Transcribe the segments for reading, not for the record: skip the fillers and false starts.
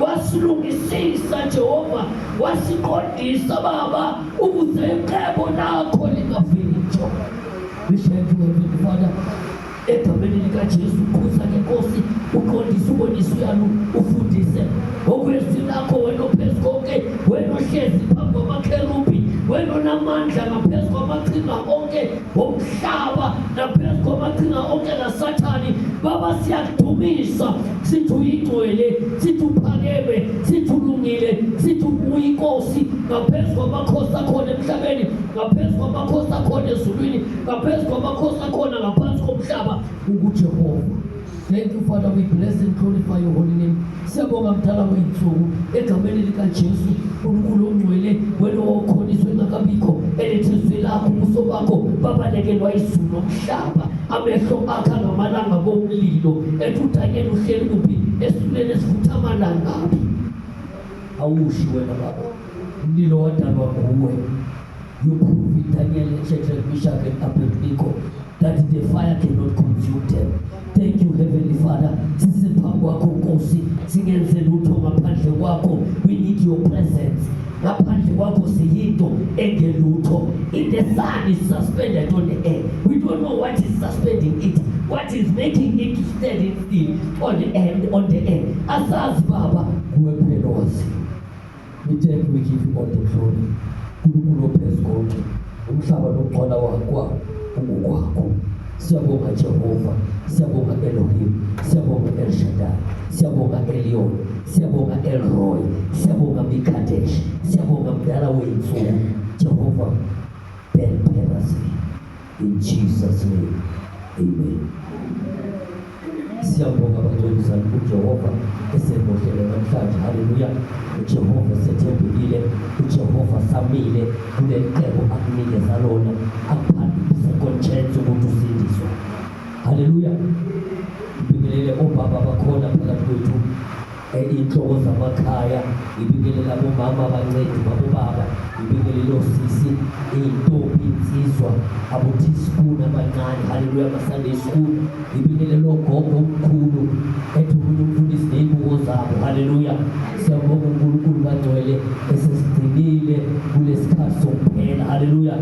wasilungisisa Jehova, wasiqondisa Baba ukuze iqembu lakho lingafiki. We thank you, Heavenly Father. Egameni likaJesu Kristu ngenkosi uqondisa ubonisa uyalo ufundise okwezwi lakho wena ophezu konke, wena ohlezi phambi kwamakherubi, wena onamandla ngaphezu kwamaqhinga onke omhlaba naphezu kwamaqhinga onke kaSathani. Baba siyakudumisa, sithi uyingcwele, sithi uphakeme, sithi ulungile, sithi uyinkosi ngaphezu kwamakhosi akhona emhlabeni, ngaphezu kwamakhosi akhona ezulwini, ngaphezu kwamakhosi akhona ngaphansi komhlaba. UJehova, thank you Father, we bless and glorify your holy name. Siyabonga mdala wethu egameni likaJesu, uNkulunkulu ongcwele, wena okhoniswe ngakabikho elethezwe lakho ubuso bakho babalekelwa izulu nomhlaba, amehlo akha ngamalanga bomlilo, etuthanyeni uhleli kuphi, esifuleni esifutha amalanga. Awushi wena Baba, umlilo wadalwa nguwe. You prove it, Daniel, Shadrach, Meshach and Abednego, that the fire cannot consume them. Thank you, Heavenly Father. Sisi phambi kwakho Nkosi, singenze lutho ngaphandle kwakho. We need your presence. Ngaphandle kwakho siyinto engelutho. If the sun is suspended on the air, we don't know what is suspending it, what is making it to stand still on the air. Asazi Baba, kuwe phela wazi. We thank you, we give you all the glory. uNkulunkulu ophezu konke, umhlaba nokugcwala wakho ungokwakho. Siyabonga Jehova, siyabonga Elohim, siyabonga El Shaddai, siyabonga Elion, siyabonga El Roy, siyabonga Mikadesh, siyabonga mdala wethu Jehova Ben Perasi. In Jesus' name, amen. Siyabonga abangcwelisa uJehova esembodlele namhlanje. Haleluya. uJehova sethembekile, uJehova samile kule cebo akunikeza lona, akuphandle second chance ukuthi usindiswe. Haleluya. Ibingelele obaba bakhona phakathi kwethu, inhloko zamakhaya, ibingelela bomama abancedi babobaba, ibingelela osisi, intombi, insizwa, abo-teaspoon abancane. Haleluya. ama-Sunday school, ibingelela ogogo omkhulu ethi umfundisi ney'buko zabo. Haleluya. Siyabonga uNkulunkulu kangcwele esesigcinile kulesikhathi sokuphela. Haleluya.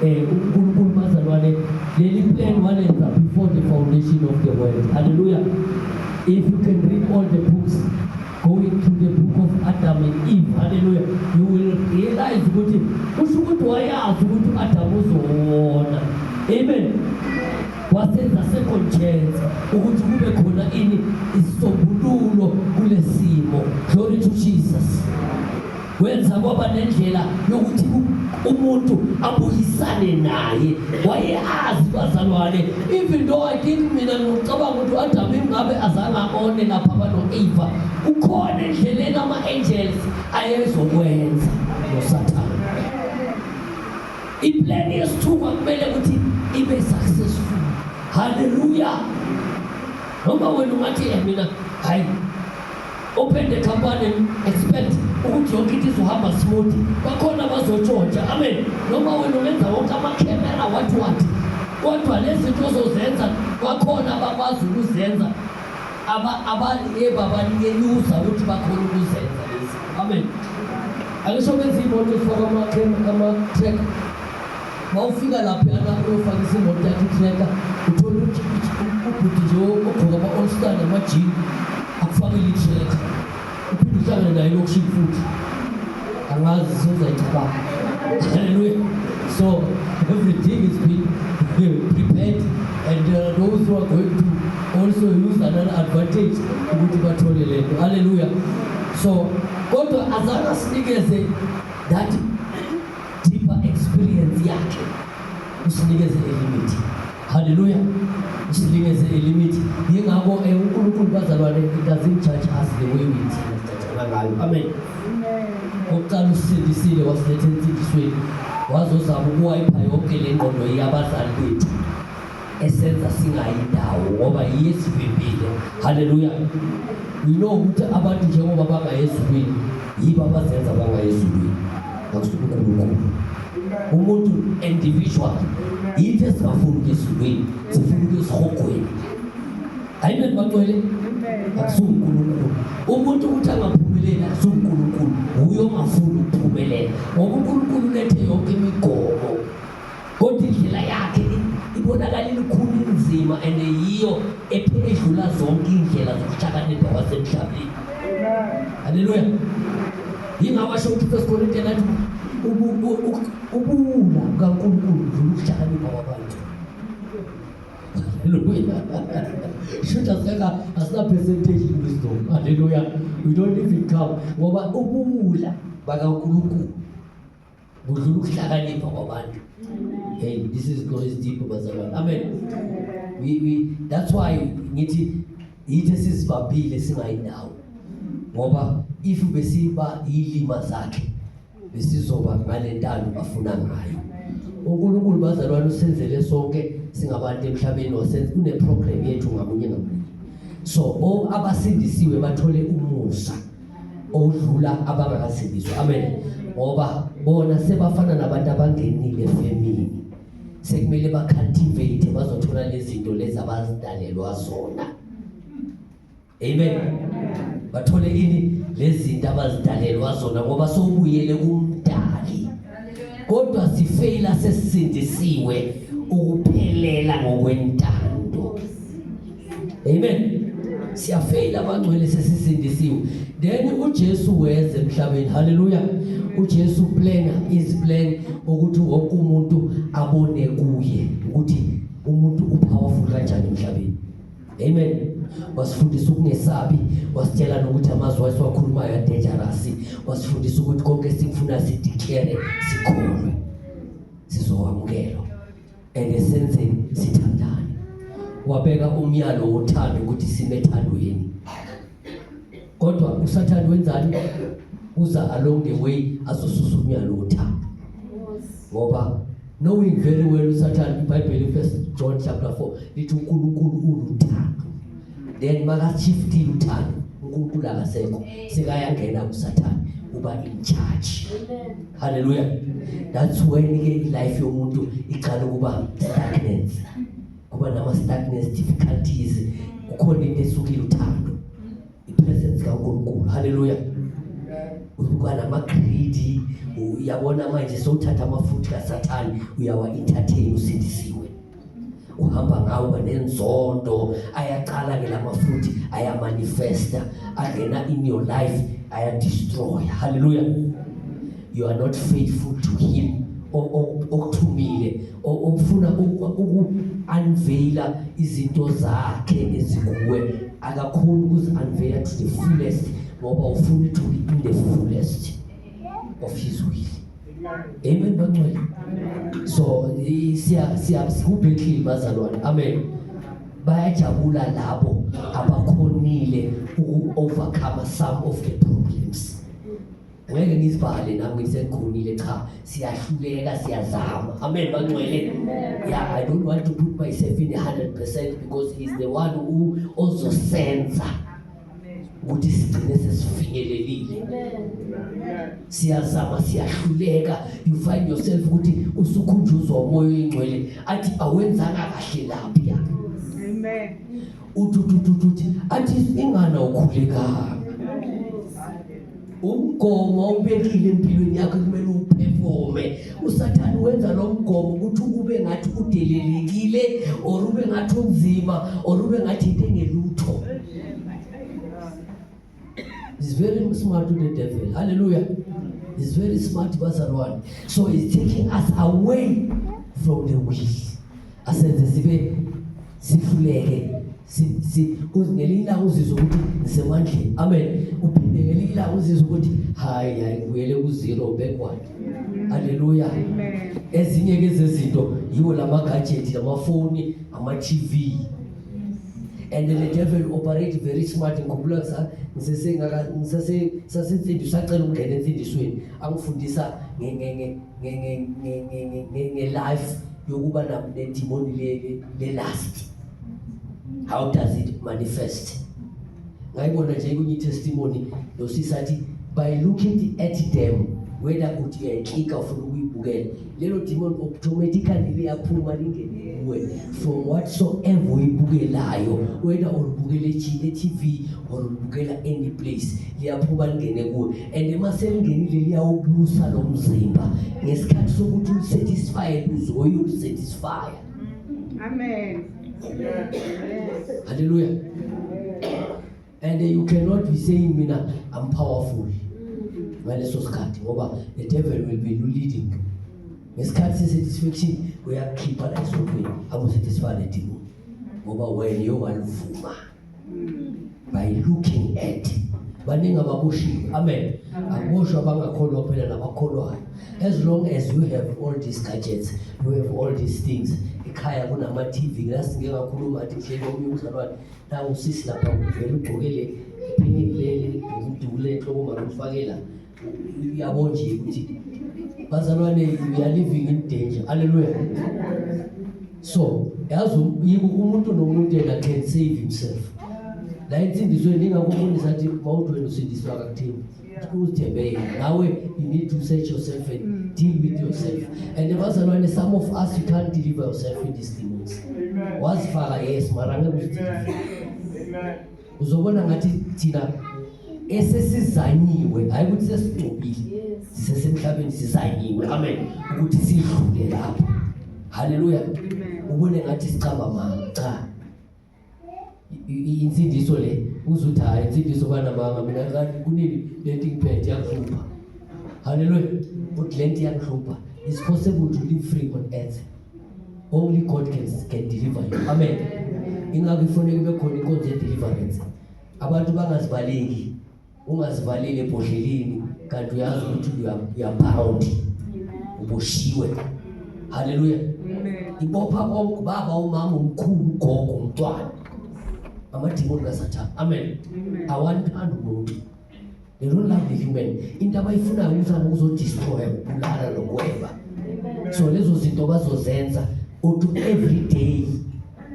uNkulunkulu bazalwane, leli plan walenza before the foundation of the world. Haleluya. If you can read all the books going to the book of Adam and Eve, hallelujah, you will realize ukuthi kusho ukuthi wayazi ukuthi uAdam uzona. Amen. Wasenza second chance ukuthi kube khona ini isisombululo kulesimo. Glory to Jesus. Wenza kwaba nendlela yokuthi umuntu abuyisane naye. Wayeazi bazalwane, even though I think mina ngicabanga ukuthi uAdam ingabe azange abone lapha noEva, ukhona endleleni ama-angels ayezokwenza noSathane. Iplan yesithuba kumele ukuthi ibe successful. Hallelujah. Noma wena ungathi mina hayi open the company and expect ukuthi yonke into izohamba smooth. Bakhona bazotshontsha. Amen. Noma wena ungenza wonke amakhemera what kodwa lezi zinto ozozenza bakhona abakwazi ukuzenza abaningenyuza ukuthi bakhona ukuzenza lezi. Amen. Angisho benza imoto efaka ama-track. Mawufika lapha yana uyofaka imoto yakhe i-tracker uthola ukuthi ubhuti nje ogqoka ama-all-star nama-jean akufakele i-tracker. Uphinde uhlangane naye lokishini futhi. Angazi sizayicabanga. Hallelujah. So everything is being prepared, and those who are going to also use another advantage ukuthi bathole lento. Hallelujah. So kodwa azange sinikeze that deeper experience yakhe, usinikeze a limit. Hallelujah. Usinikeze a limit. Yingakho uNkulunkulu bazalwane, it doesn't judge us the way we think. Amen. Oqala usindisile wasilethe insindisweni wazozama ukuwayipha yonke le ngqondo yabazali bethu esenza singayindawo ngoba yesivimbile. Hallelujah. We know ukuthi abantu njengoba bangayezulwini yibo abazenza bangayezulwini. Akusukunkulunkulu. Umuntu individual yithi esingafuni ukuyezulwini, sifuna ukuyesihogweni. Amen baqwele. Akusukunkulunkulu. Umuntu ukuthi angaphumelela akusukunkulunkulu, uyo ongafuni ukuphumelela. Ngoba uNkulunkulu ulethe yonke imigomo. Kodwa indlela yakhe ibonakala ilukhulu inzima and yiyo edlula zonke indlela zokuhlakanipha kwasemhlabeni. Hallelujah. Yingawasho ukuthi First Corinthians athi ubula kaNkulunkulu udlula ukuhlakanipha kwabantu. Hallelujah. Should have said as a percentage in wisdom. Hallelujah. We don't even come. Ngoba ubula bakaNkulunkulu udlula ukuhlakanipha kwabantu. Hey, this is God's deep bazalwane. Amen. That's why ngithi yithi sisibambile singayindawo. Ngoba if besiba ilima zakhe besizoba ngalentando afuna ngayo. uNkulunkulu bazalwane usenzele sonke singabantu emhlabeni wasenza une program yethu ngamunye ngamunye. So abasindisiwe bathole umusa odlula abangakasindiswa. Amen. Ngoba bona sebafana nabantu abangenile efemini. Sekumele bacultivate bazothola lezi zinto lezi abazidalelwa zona. Amen. Bathole ini lezi zinto abazidalelwa zona ngoba sobuyele kumdali. Kodwa sifeyila sesindisiwe ukuphelela ngokwentando. Amen. Siyafeyila abangcwele sesisindisiwe. Then uJesu weze emhlabeni. Hallelujah. uJesu plan is plan ukuthi wonke umuntu abone kuye ukuthi umuntu upowerful kanjani emhlabeni. Amen. Wasifundisa ukungesabi, wasitshela nokuthi amazwi asiwakhulumayo dangerous, wasifundisa ukuthi konke sikufuna sideclare sikholwe sizowamukelwa engesenze sithandane. Wabeka umyalo wothando ukuthi simethandweni. Kodwa uSathane wenzani? Uza along the way azosusa umyalo wothando. Ngoba knowing very well uSathane, iBhayibheli First John chapter 4 lithi uNkulunkulu uluthando. Then makashifti uthando, uNkulunkulu akasekho, sekayangena kuSathane uba in charge. Hallelujah. That's when life yomuntu iqala ukuba stagnant. Kuba nama stagnant difficulties, kukhona into esukile uthando. Ipresence kaNkulunkulu. Hallelujah. Ukubana ama-greedy, uyabona manje sowuthatha amafutha kaSathane uyawa-entertain usindisiwe. Uhamba ngawo nenzondo, ayaqala ke lamafutha ayamanifesta, angena in your life, ayadestroy. Hallelujah. You are not faithful to him. Okuthumile ofuna uku-unveila izinto zakhe ezikuwe, akakhona ukuzi-unveila to the fullest ngoba ufuna to be in the fullest of his will. Amen bangcwele. So sikubhekile bazalwane. Amen. Bayajabula labo abakhonile uku-overcome some of the problems. ngeke ngizibhale nami ngisekhonile cha siyahluleka siyazama amen bangcwele yeah I don't want to put myself in 100% because he's the one who also sends ukuthi sigcine sesifinyelelile siyazama siyahluleka you find yourself ukuthi usukhunjuzwa umoya oyingcwele athi awenzanga kahle lapha amen uthi athi ingana ukhuleka umgomo ubekile empilweni yakho kumele uperforme usathani wenza lo mgomo ukuthi ube ngathi udelelekile or ube ngathi unzima or ube ngathi into engelutho. He's very smart to the devil. Hallelujah. He's very smart bazalwane. So he's taking us away from the will. Asenze sibe sifuleke uzingelila uzizwe ukuthi nisemandleni amen uphindelela uzizwe ukuthi hayi kuyele ku0 backward haleluya amen ezinye ke zezinto yiwo lama gadget lamafoni ama TV and the devil operate very smart ngikubula ngisasensindi sacela ukungena ensindisweni angifundisa nge life yokuba ne demoni le last. How does it manifest? Ngayibona nje kunye testimony lo sisathi by looking at them whether uthi uyayiclika ufuna ukuyibukela lelo demon automatically liyaphuma lingene kuwe from whatsoever uyibukelayo whether ulibukele TV or ulibukela any place liyaphuma lingene kuwe and maselingenile liyawubusa lo mzimba ngesikhathi sokuthi usatisfied uzoyo usatisfy. Amen. Yes. Hallelujah. And you cannot be saying mina I'm powerful. Ngaleso sikhathi ngoba the devil will be leading. Ngesikhathi satisfaction uyakhipha la esokweni abo satisfy the demon. Ngoba wena yobaluvuma by looking at baningi ababoshiwe. Amen. Aboshwa bangakholwa phela nabakholwayo. As long as you have all these gadgets, you have all these things. Ekhaya kunama TV ngasingeke ngakhuluma athi hlelo omnye uzalwane la usisi lapha uvela ugqokele iphinile udule enhloko marufakela uyabona nje ukuthi bazalwane we are living in danger. Hallelujah. So yazi umuntu nomuntu yena can save himself. La insindiswe ningakufundisa athi mawuthi wena usindiswa kakuthini uzithembe nawe you need to search yourself and deal with yourself and bazalwane some of us you can't deliver yourself in these demons. Wazifaka yes mara ngeke amen uzobona ngathi thina esesizanyiwe hayi ukuthi sesigcobile sisesemhlabeni sizanyiwe amen ukuthi sidlule lapha. Hallelujah. Ubone ngathi sicamba manga cha insindiso le uzuthi hayi insindiso bana manga mina kanti kunini lento ngiphethe yakuhlupha. Hallelujah. But lento yakuhlupha it's possible to live free on earth. Only God can deliver you. Amen. Ingakho ifoneke bekhona inkonzo ye deliverance. Abantu bangazibaleki ungazivalile ebhodleleni kanti uyazi ukuthi uyabound uboshiwe. Hallelujah. Ibopha konke baba umama umkhulu ugogo umntwana amadimoni kaSathane. Amen. Awanthanda umuntu. They don't love the human. Into abayifuna ukuthi ukuzodestroy ubulala lokweba. So lezo zinto bazozenza uthi every day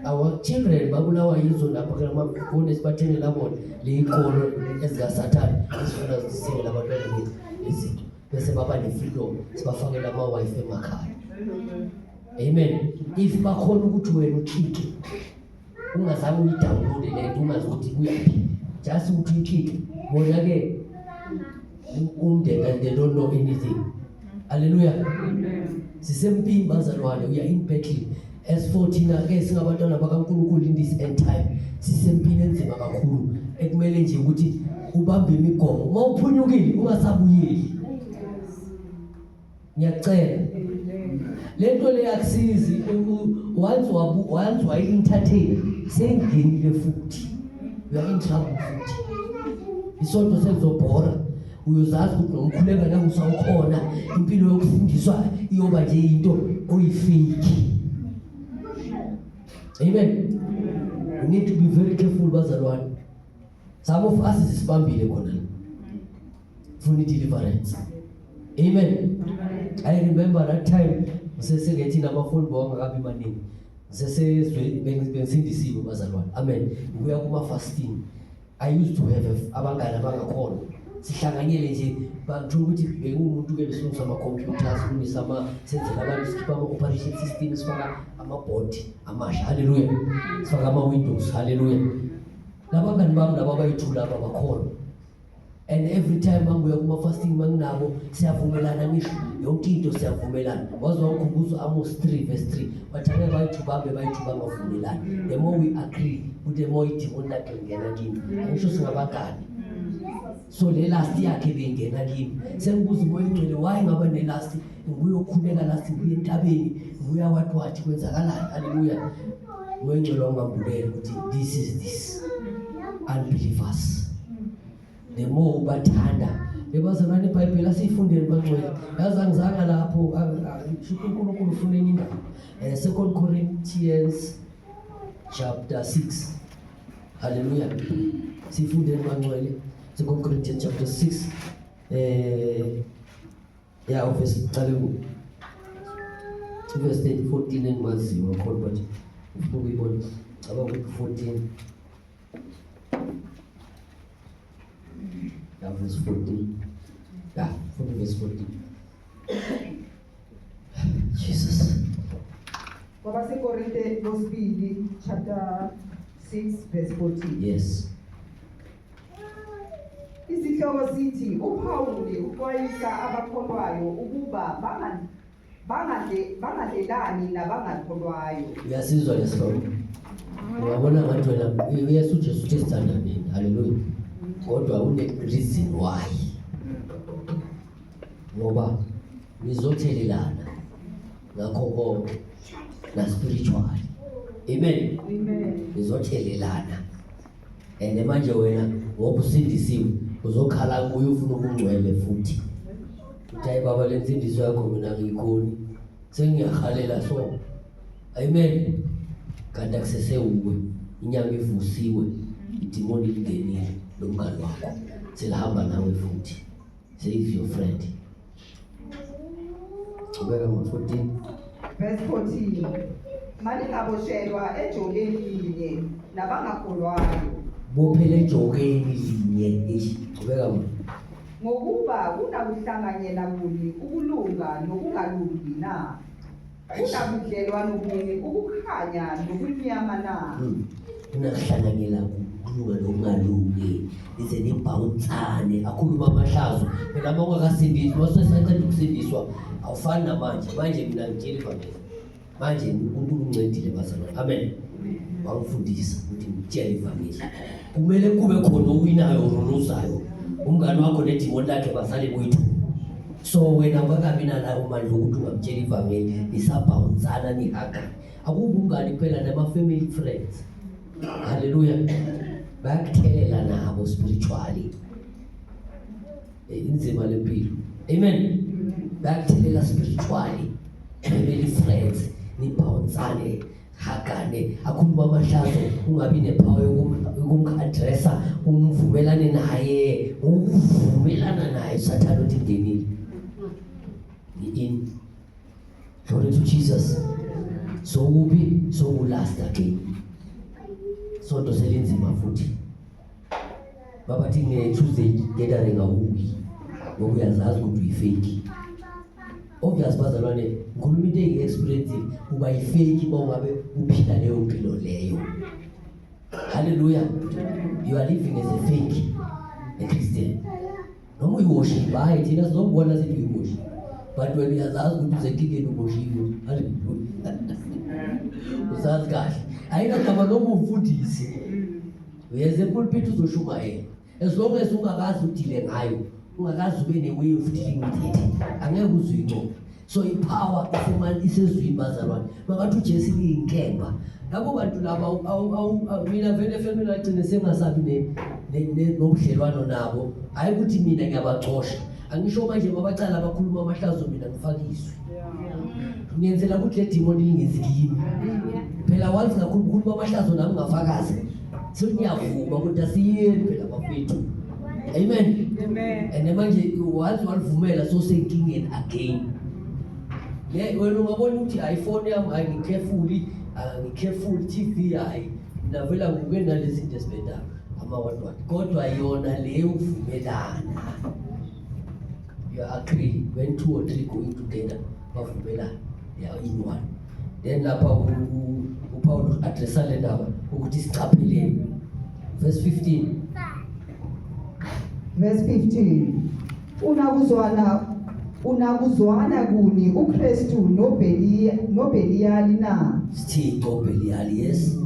our children babulawa yizo lapha kamafoni esibathene labona leikolo ezikaSathane esifuna zisele labantwana bethu izinto bese baba ne-freedom sibafakela ama-wifi emakhaya. Amen. If bakhona ukuthi wena ukhike ungazange uyidownload lento ungazi ukuthi kuyaphi just ukuthi uyikhike bona ke they don't know anything. Hallelujah. Sisempini bazalwane we are in battle as 14 ke singabantwana bakaNkulunkulu in this end time sisempini enzima kakhulu ekumele nje ukuthi ubambe imigomo mawuphunyukile ungasabuyeli. Ngiyacela lento le yakusizi once wayi-entertain sengingenile futhi you are in trouble futhi isonto sekuzobhora uyozazi ukuthi nomkhuleka la usawukhona impilo yokufundiswa iyoba nje into oyifiki. Amen. We need to be very careful bazalwane. Some of us sisibambile khona ufuna deliverance. Amen. I remember that time ngisesengethi namafoni bonke akabi maningi. Sesezwe bensindisiwe bazalwane. Amen. Ngiya kuma fasting. I used to have abangani abangakhona. Sihlanganyele nje bathu ukuthi bengumuntu ke besilungisa ama computers, silungisa ama senzela abantu sikhipha ama operation system, sifaka ama board amasha. Hallelujah. Sifaka ama windows. Hallelujah. Labangani bami laba bayithula abakhona. And every time mangiya kuma fasting manginabo siyavumelana ngisho yonke into siyavumelana. Wazwa ukukhumbuza Amos 3:3. Bathake bayithu bangavumelana. The more we agree, the more idemon lakhe ngena kimi. Ngisho singabangani. So le last yakhe bengena kimi. Sengibuza umoya ngcwele why ngaba ne last ngiyokhuleka last ngiye entabeni ngiya wathi kwenzakalani. Hallelujah. Umoya ngcwele wangambuleka ukuthi this is this. Unbelievers. The more ubathanda ebazalwane iBhayibheli asifundeni bangcwele yazi angizanga lapho uNkulunkulu ufuna enye indaba. 2 Corinthians chapter 6. Hallelujah. Sifundeni bangcwele 2 Corinthians chapter 6 verse 14 engimaziyo khona but ufuna ukuyibona about 14. Verse 14. From verse 14. Jesus. Baba Korinte Gospel chapter 6 verse 14. Yes. Isihloko sithi uPawuli uxwayisa abakholwayo ukuba bangadelani nabangakholwayo. Uyasizwa lesihlobo. Uyabona ngathi wena uyesuthi sithanda nini. Hallelujah. Kodwa une reason why. Ngoba nizothelelana ngakho konke na spiritually. Amen. Amen. Nizothelelana. And manje wena ngoba usindisiwe uzokhala kuye ufuna ukungcwele futhi. Uthi baba lensindiso yakho mina ngikhoni. Sengiyahalela so. Amen. Kanti akusese uwe inyanga ivusiwe idemoni lingenile. Lomngani wakho selihamba nawe futhi. Say is your friend. Ubeka ngo-14 verse 14. Malingaboshelwa ejokeni linye nabangakholwayo. Bophele ejokeni linye ubeka ngokuba kunakuhlanganyela kuni ukulunga nokungalungi na. Kunabudlelwano buni ukukhanya nokumnyama na. Kunakuhlanganyela ukulunga nokungalungi. Ize nibhawutsane akhuluma amahlazo. Phela uma ungakasindiswa wasesacela ukusindiswa awufani namanje mina ngitshela ivangeli. Manje uNkulunkulu uncedile bazalwane. Amen. Wangifundisa ukuthi ngitshele ivangeli. Kumele kube khona uwinayo urunuzayo. Umngani wakho nedimoni lakhe basale kwethu. So wena bakabi nalawo manje ukuthi ungamtshela ivangeli nisabhawutsana nihaga. Akubu umngani kuphela nama family friends. Hallelujah. Bakuthelela nabo spiritually. Inzima lempilo. Amen. Bakuthelela spiritually. Family friends nibhawutsane hagane akhuluma amahlazo ungabi nepower yokumkadressa umvumelane naye ukuvumelana naye sathana uthi ngenile. In glory to Jesus. So ubi so last again. Sonto selinzima futhi. Baba thi nge-Tuesday gathering awuyi. Ngoba uyazazi ukuthi uyifake. Obvious bazalwane ngikhuluma into engi-experience uba yifake uma ungabe uphila leyo mpilo leyo. Hallelujah. You are living as a fake, a Christian. Noma uyiworship hayi thina sizokubona sithi uyiworship. But when uyazazi ukuthi usekikeni uworship. Hallelujah. Uzazi kahle. Ayinakama noma ufundisi. Uyeze pulpit uzoshumayela. As long as ungakazi udile ngayo, ungakazi ube ne-way of dealing with it, angeke uzuyinqobe. So ipower isezwini bazalwane. Makathi uJesu liyinkemba. Labo bantu laba mina vele family agcine sengasabi nobudlelwano nabo. Hayi ukuthi mina ngiyabacosha. Angisho manje babacala abakhuluma amahlazo mina ngifakiswe. Ngiyenzela ukuthi le demon ingizikimi. Phela once ngakhuluma amahlazo nami ngafakaza. Sengiyavuma ukuthi asiyeni phela bafethu. Amen. Amen. And manje once walivumela so senkingeni again. Wena ungabona ukuthi iPhone yami ngicareful TV hayi navela nguke nalezi zinto esibedala ama-1 kodwa yona leyo uvumelana. You agree when 2 or 3 going together bavumelana they are in one. Then lapha uPaul addressa le ndaba ukuthi sichapheleni. Verse 15. Verse 15. Unakuzwana kuni uKristu noBeliyali na? Sithixo Beliyali, yes.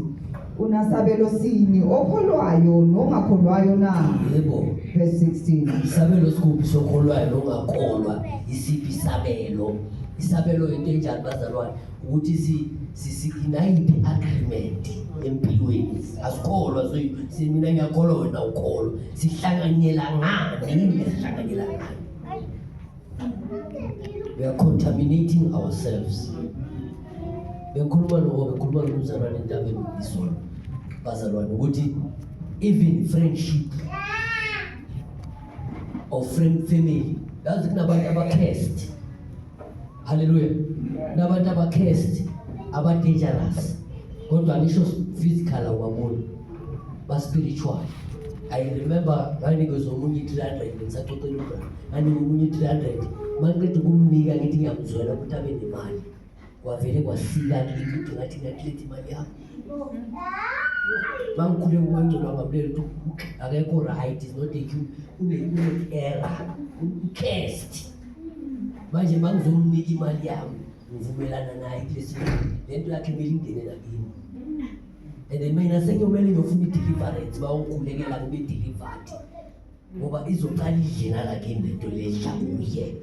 Unasabelo sini okholwayo nongakholwayo na? Yebo. Verse 16. Isabelo sikuphi sokholwayo nongakholwa isiphi isabelo? Isabelo into enjani bazalwane ukuthi sinayiphi agreement empilweni. Asikholwa so mina ngiyakholwa wena ukholwa. Sihlanganyela ngani? Sihlanganyela ngani? We are contaminating ourselves. Bekhuluma nomzalwane endabeni izolo. Bazalwane ukuthi even friendship or family, that's kunabantu abacursed. Hallelujah. Nabantu abacursed, dangerous. Kodwa ngisho physical awaboni, but spiritual. I remember ngangizomunye 300 ngisaxoxela ubrother. Ngangimunye 300. Mangiqeda ukumnika ngithi ngiyamzwela ukuthi abe nemali. Wavele kwasika ukuthi ngathi ngiyakletha imali yami. Mangikhule umangcolo ngamlela ukuthi akekho right, is not a une error, cursed. Manje mangizomnika imali yami ngivumelana naye kulesi lento yakhe kumele ingene nakini. And then mina sengiyomele ngiyofuna i-deliverance bawukhulekela kube delivered. Ngoba izoqala idlena lakini lento lehla kuye.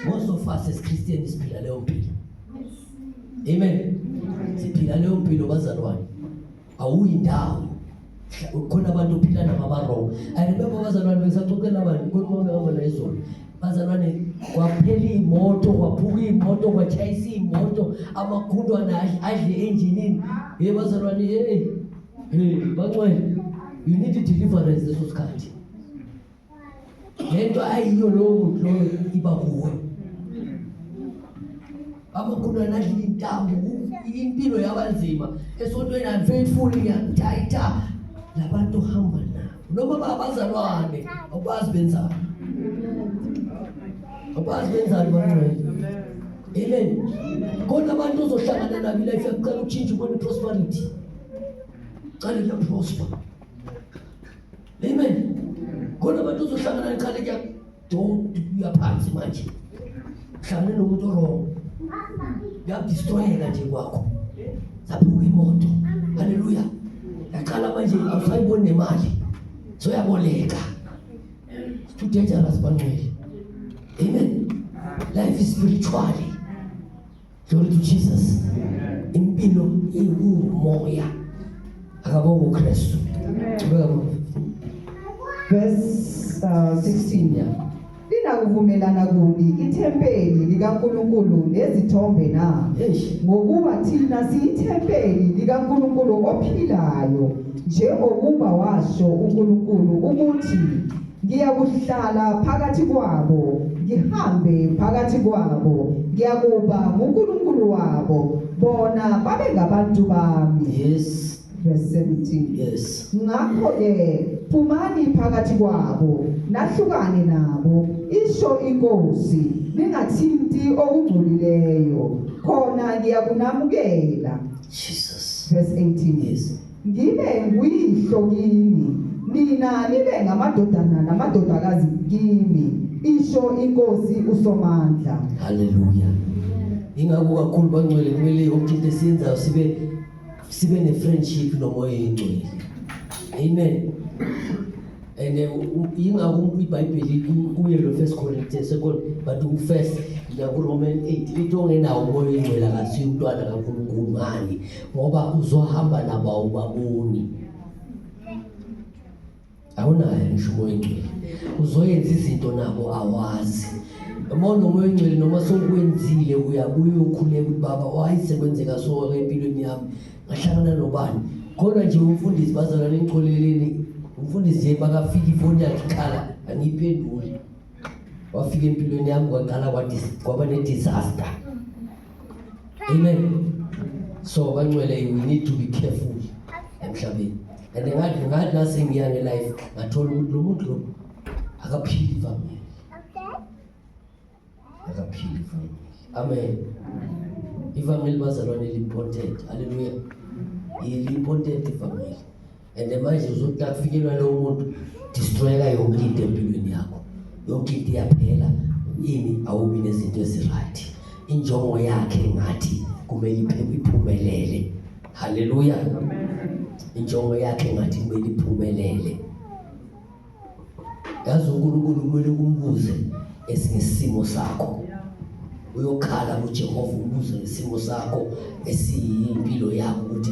Most of us as Christians siphila leyo mpilo. Amen. Siphila leyo mpilo bazalwane. Awuyindawo. Khona abantu ophila nababa-wrong. I remember bazalwane besaxoxela abantu kodwa ngabona izolo. Bazalwane kwaphela imoto, kwaphuka imoto, kwatshayisa imoto, amagundwana adle enjinini. Hey bazalwane, hey bangcwele, you need deliverance leso sikhathi. Lento ayiyo lo iba kuwe. Amagundwana adle intambo, impilo yabanzima. Esontweni unfaithful ngiyantayitha. Labantu hamba nabo. Noma babazalwane, abazi benzani. Abazi benzani bangcwele. Amen. Kodwa abantu ozohlangana nabo life yakuqala utshintshe ubone prosperity. Qale kuyaprosper. Amen. Kodwa abantu ozohlangana qale kuyaphansi manje. Hlangana nomuntu wrong. Kuyadestroyeka nje kwakho. Saphuka imoto. Hallelujah. Yaqala manje awusayiboni nemali. So yaboleka. Too dangerous bangcwele. Amen. Life is spiritually. Glory to Jesus. Impilo ingumoya. Akabonga uKristu. Verse 16. Linakuvumelana kuni ithempeli likaNkulunkulu nezithombe na? Ngokuba thina siyithempeli likaNkulunkulu ophilayo, njengokuba washo uNkulunkulu ukuthi ngiyakuhlala phakathi kwabo, ngihambe phakathi kwabo, ngiyakuba uNkulunkulu wabo, bona babe ngabantu bami. Yes. Verse 17. Yes. Ngakho-ke phumani phakathi kwabo, nahlukane nabo, isho inkosi, ningathinti okungcolileyo, khona ngiyakunamukela. Jesus. Verse 18. Yes. Ngibe nguyihlo kini, nina nibe ngamadodana namadodakazi kimi, isho inkosi uSomandla. Hallelujah. Ingakho kakhulu bangcwele kumele ukuthi into esiyenzayo sibe ne-friendship nomoya engcwele. Amen. And ingakho iBhayibheli kuye lo 1 Corinthians 2 but first Roman 8 lithi ongenawo umoya engcwele akasiyo umntwana kaNkulunkulu ngani ngoba uzohamba nabo awubaboni. Awunayo ngisho umoya engcwele. Uzoyenza izinto nabo awazi. Uma unomoya engcwele noma sokwenzile uyabuya ukhuleka ukuthi baba wayisekwenzeka so empilweni yami ngahlangana nobani. Khona nje umfundisi bazalwane engcoleleni umfundisi nje makafika ifoni yakhe ikhala angiyiphenduli. Wafika empilweni yami kwaqala kwaba ne-disaster. Amen. So bangcwele, we need to be careful emhlabeni. And ngathi nasengiyane life ngathola ukuthi lo muntu lo akaphili family. Akaphili family. Amen. Ifamily bazalwane important. Hallelujah. Important ifamily. And manje uzothi akufikelwa lo muntu destroyeka yonke into empilweni yakho. Yonke into iyaphela. Yini awubi nezinto eziright. Injongo yakhe ngathi kumele iphumelele. Hallelujah. Injongo yakhe ngathi kumele iphumelele. Yazi uNkulunkulu kumele kumbuze esingesimo sakho. Uyokhala kuJehova umbuze ngesimo sakho esiyimpilo yakho ukuthi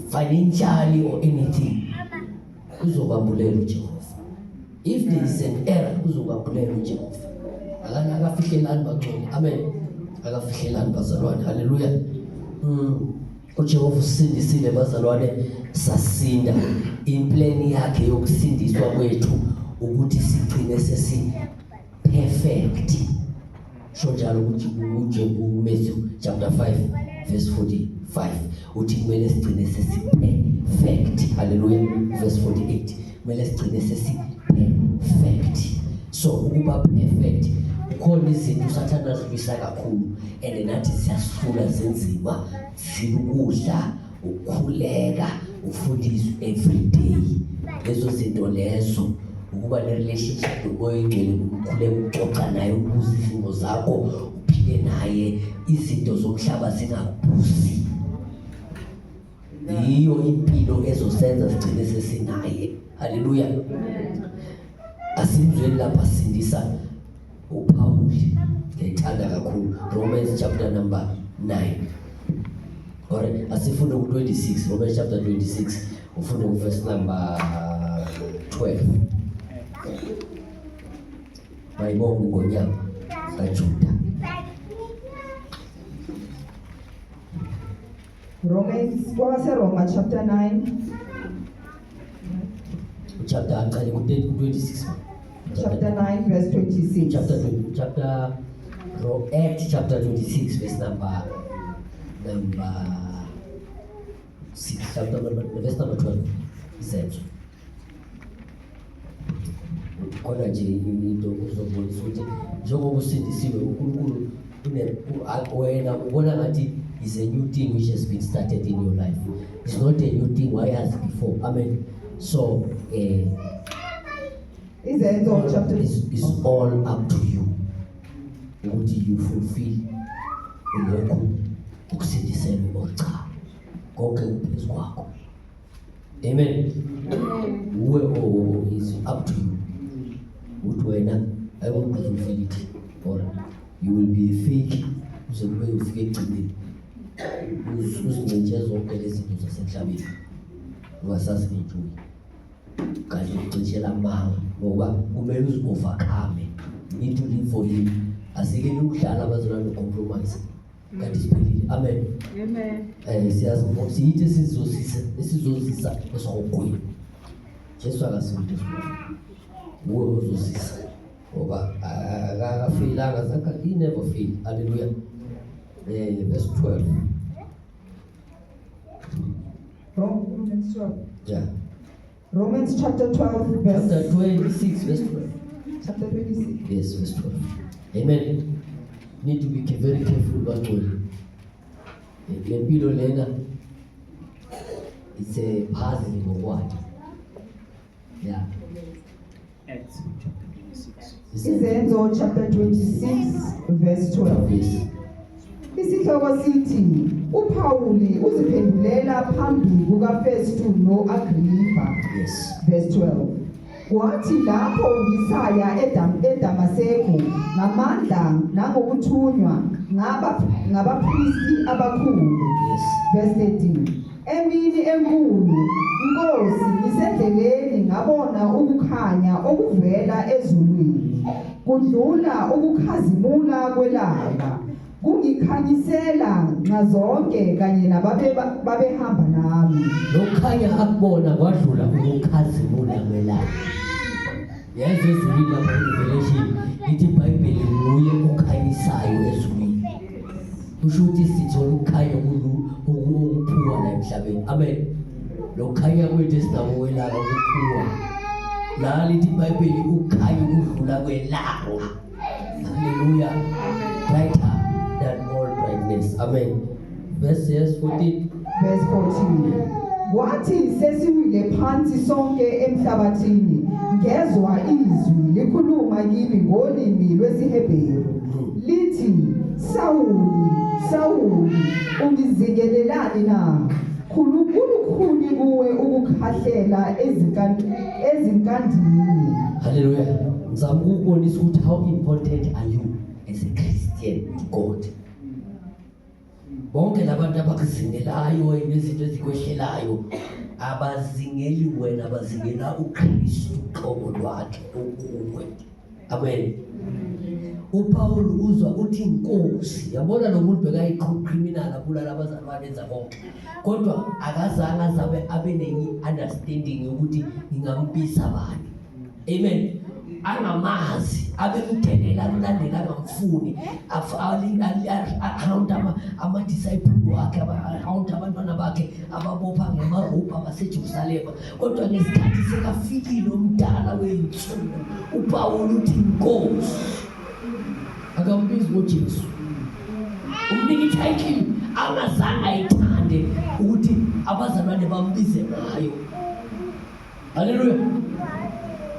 financially or anything. Uzobambulela uJehova. If there is an error, uzobambulela uJehova. Akafihlelani bangcwele. Amen. Akafihlelani bazalwane. Hallelujah. uJehova usindisile bazalwane, sasinda. Implan yakhe yokusindiswa kwethu ukuthi sigcine sesi perfect. Sho njalo ukuthi Matthew chapter 5 verse 45 uthi kumele sigcine sesi perfect. Hallelujah. Verse 48 kumele sigcine sesi perfect. So ukuba perfect khona izinto usathanda zibisa kakhulu and nathi siyasifuna zenzima, zilukudla, ukukhuleka, ufundiswe every day. Lezo zinto lezo ukuba ne-relationship nomoya ingcwele, ukukhuleka, uxoxa naye, ubuze izimo zakho, uphile naye, izinto zomhlaba zingakubuzi. Iyo impilo ezosenza sigcine sesinaye. Hallelujah. Asimzweni lapha sindisa uPauli, ngiyithanda kakhulu. Romans chapter number 9. Alright, asifunda ku-26, Romans chapter 26, ufunda ku-verse number 12. Mayibonge ngonyaka kaJuda. Roma chapter 9. Chapter aqale ku-26. Chapter 9 verse 26. Chapter 26 verse number 6. Verse number 12. Isenzo. Kodwa nje into uzobonisa ukuthi njengoba usindisiwe uNkulunkulu wena ubona ngathi is a new thing which has been started in your life. It's not a new thing why as before. Amen. So Isenzo chapter is all up to you. Ukuthi you fulfill lokho ukusindiselwe ocha konke kuphezu kwakho. Amen. Is up to you. Ukuthi wena I want to fulfill it or you will be fake uze kube ufike egcineni uzingenje zonke lezi zinto zasemhlabeni ungasazi enjoy kanti ucishela amanga ngoba kumele uzi-overcome. You need to live for him. Asikele ukudlala abazalwane no-compromise kanti siphelile. Amen. Siyazi siyithi esizozisa esihogweni. Jesu akasimuntu uwe uzozisa ngoba akafeyilanga zakhe, he never failed. Hallelujah. Verse 12. Romans 12. Yeah. Romans chapter 12 verse Chapter 26 verse 12. Chapter 26. Yes, verse 12. Amen. Need to be very careful about what. Lempilo lena, it's a puzzling of what? Yeah. Acts chapter 26. Isenzo chapter 26 verse 12. Yes. Isihloko sithi uPauli uziphendulela phambi kukaFestu noAgrippa. Yes. Verse 12. Wathi lapho ngisaya eDamaseko ngamandla nangokuthunywa ngabapristi abakhulu. Yes. Verse 13. Emini enkulu inkosi ngisendleleni ngabona ukukhanya okuvela ezulwini kudlula ukukhazimula kwelanga kungikhanyisela ngazonke kanye babehamba nami. Lokhanya akubona kwadlula ukukhazimula kwelanga. Yazi ezulwini lapha eRevelation lithi iBhayibheli nguye okhanyisayo ezulwini. Kusho ukuthi sithola ukukhanya okuphuwa la emhlabeni. Amen. Lokhanya kwethu esinabo kwelanga ukuphuwa. La lithi iBhayibheli ukukhanya ukudlula kwelanga. Hallelujah. Brighter than all brightness. Amen. Verse 14. Verse 14. Kwathi sesiwile phansi sonke emhlabathini, ngezwa izwi likhuluma kimi ngolimi lwesiHebheru. Lithi, Sawuli, Sawuli, ungizingelelani na? Kulukhuni kuwe ukukhahlela ezinkandini. Hallelujah. Ngizama ukubonisa ukuthi how important are you as a Christian to God. Bonke labantu abakuzingelayo nezinto ezikwehlelayo abazingeli wena, abazingela uKristu uqobo lwakhe okuwe. Amen. uPaul uzwa uthi inkosi, yabona lo muntu bekayicriminal abulala abazalwane enza konke, kodwa akazange azabe abe ne-understanding yokuthi ngingampisa bani. Amen. Angamazi abemdelela kulandela ngamfuni account ama-disciple wakhe, account abantwana bakhe ababopha ngemarobhu abaseJerusalema, kodwa ngesikhathi sekafikile omdala weyinsuku uPaul uthi inkosi akambizi ngoJesu, umnika ititle angazange ayithande ukuthi abazalwane bambize ngayo. Haleluya.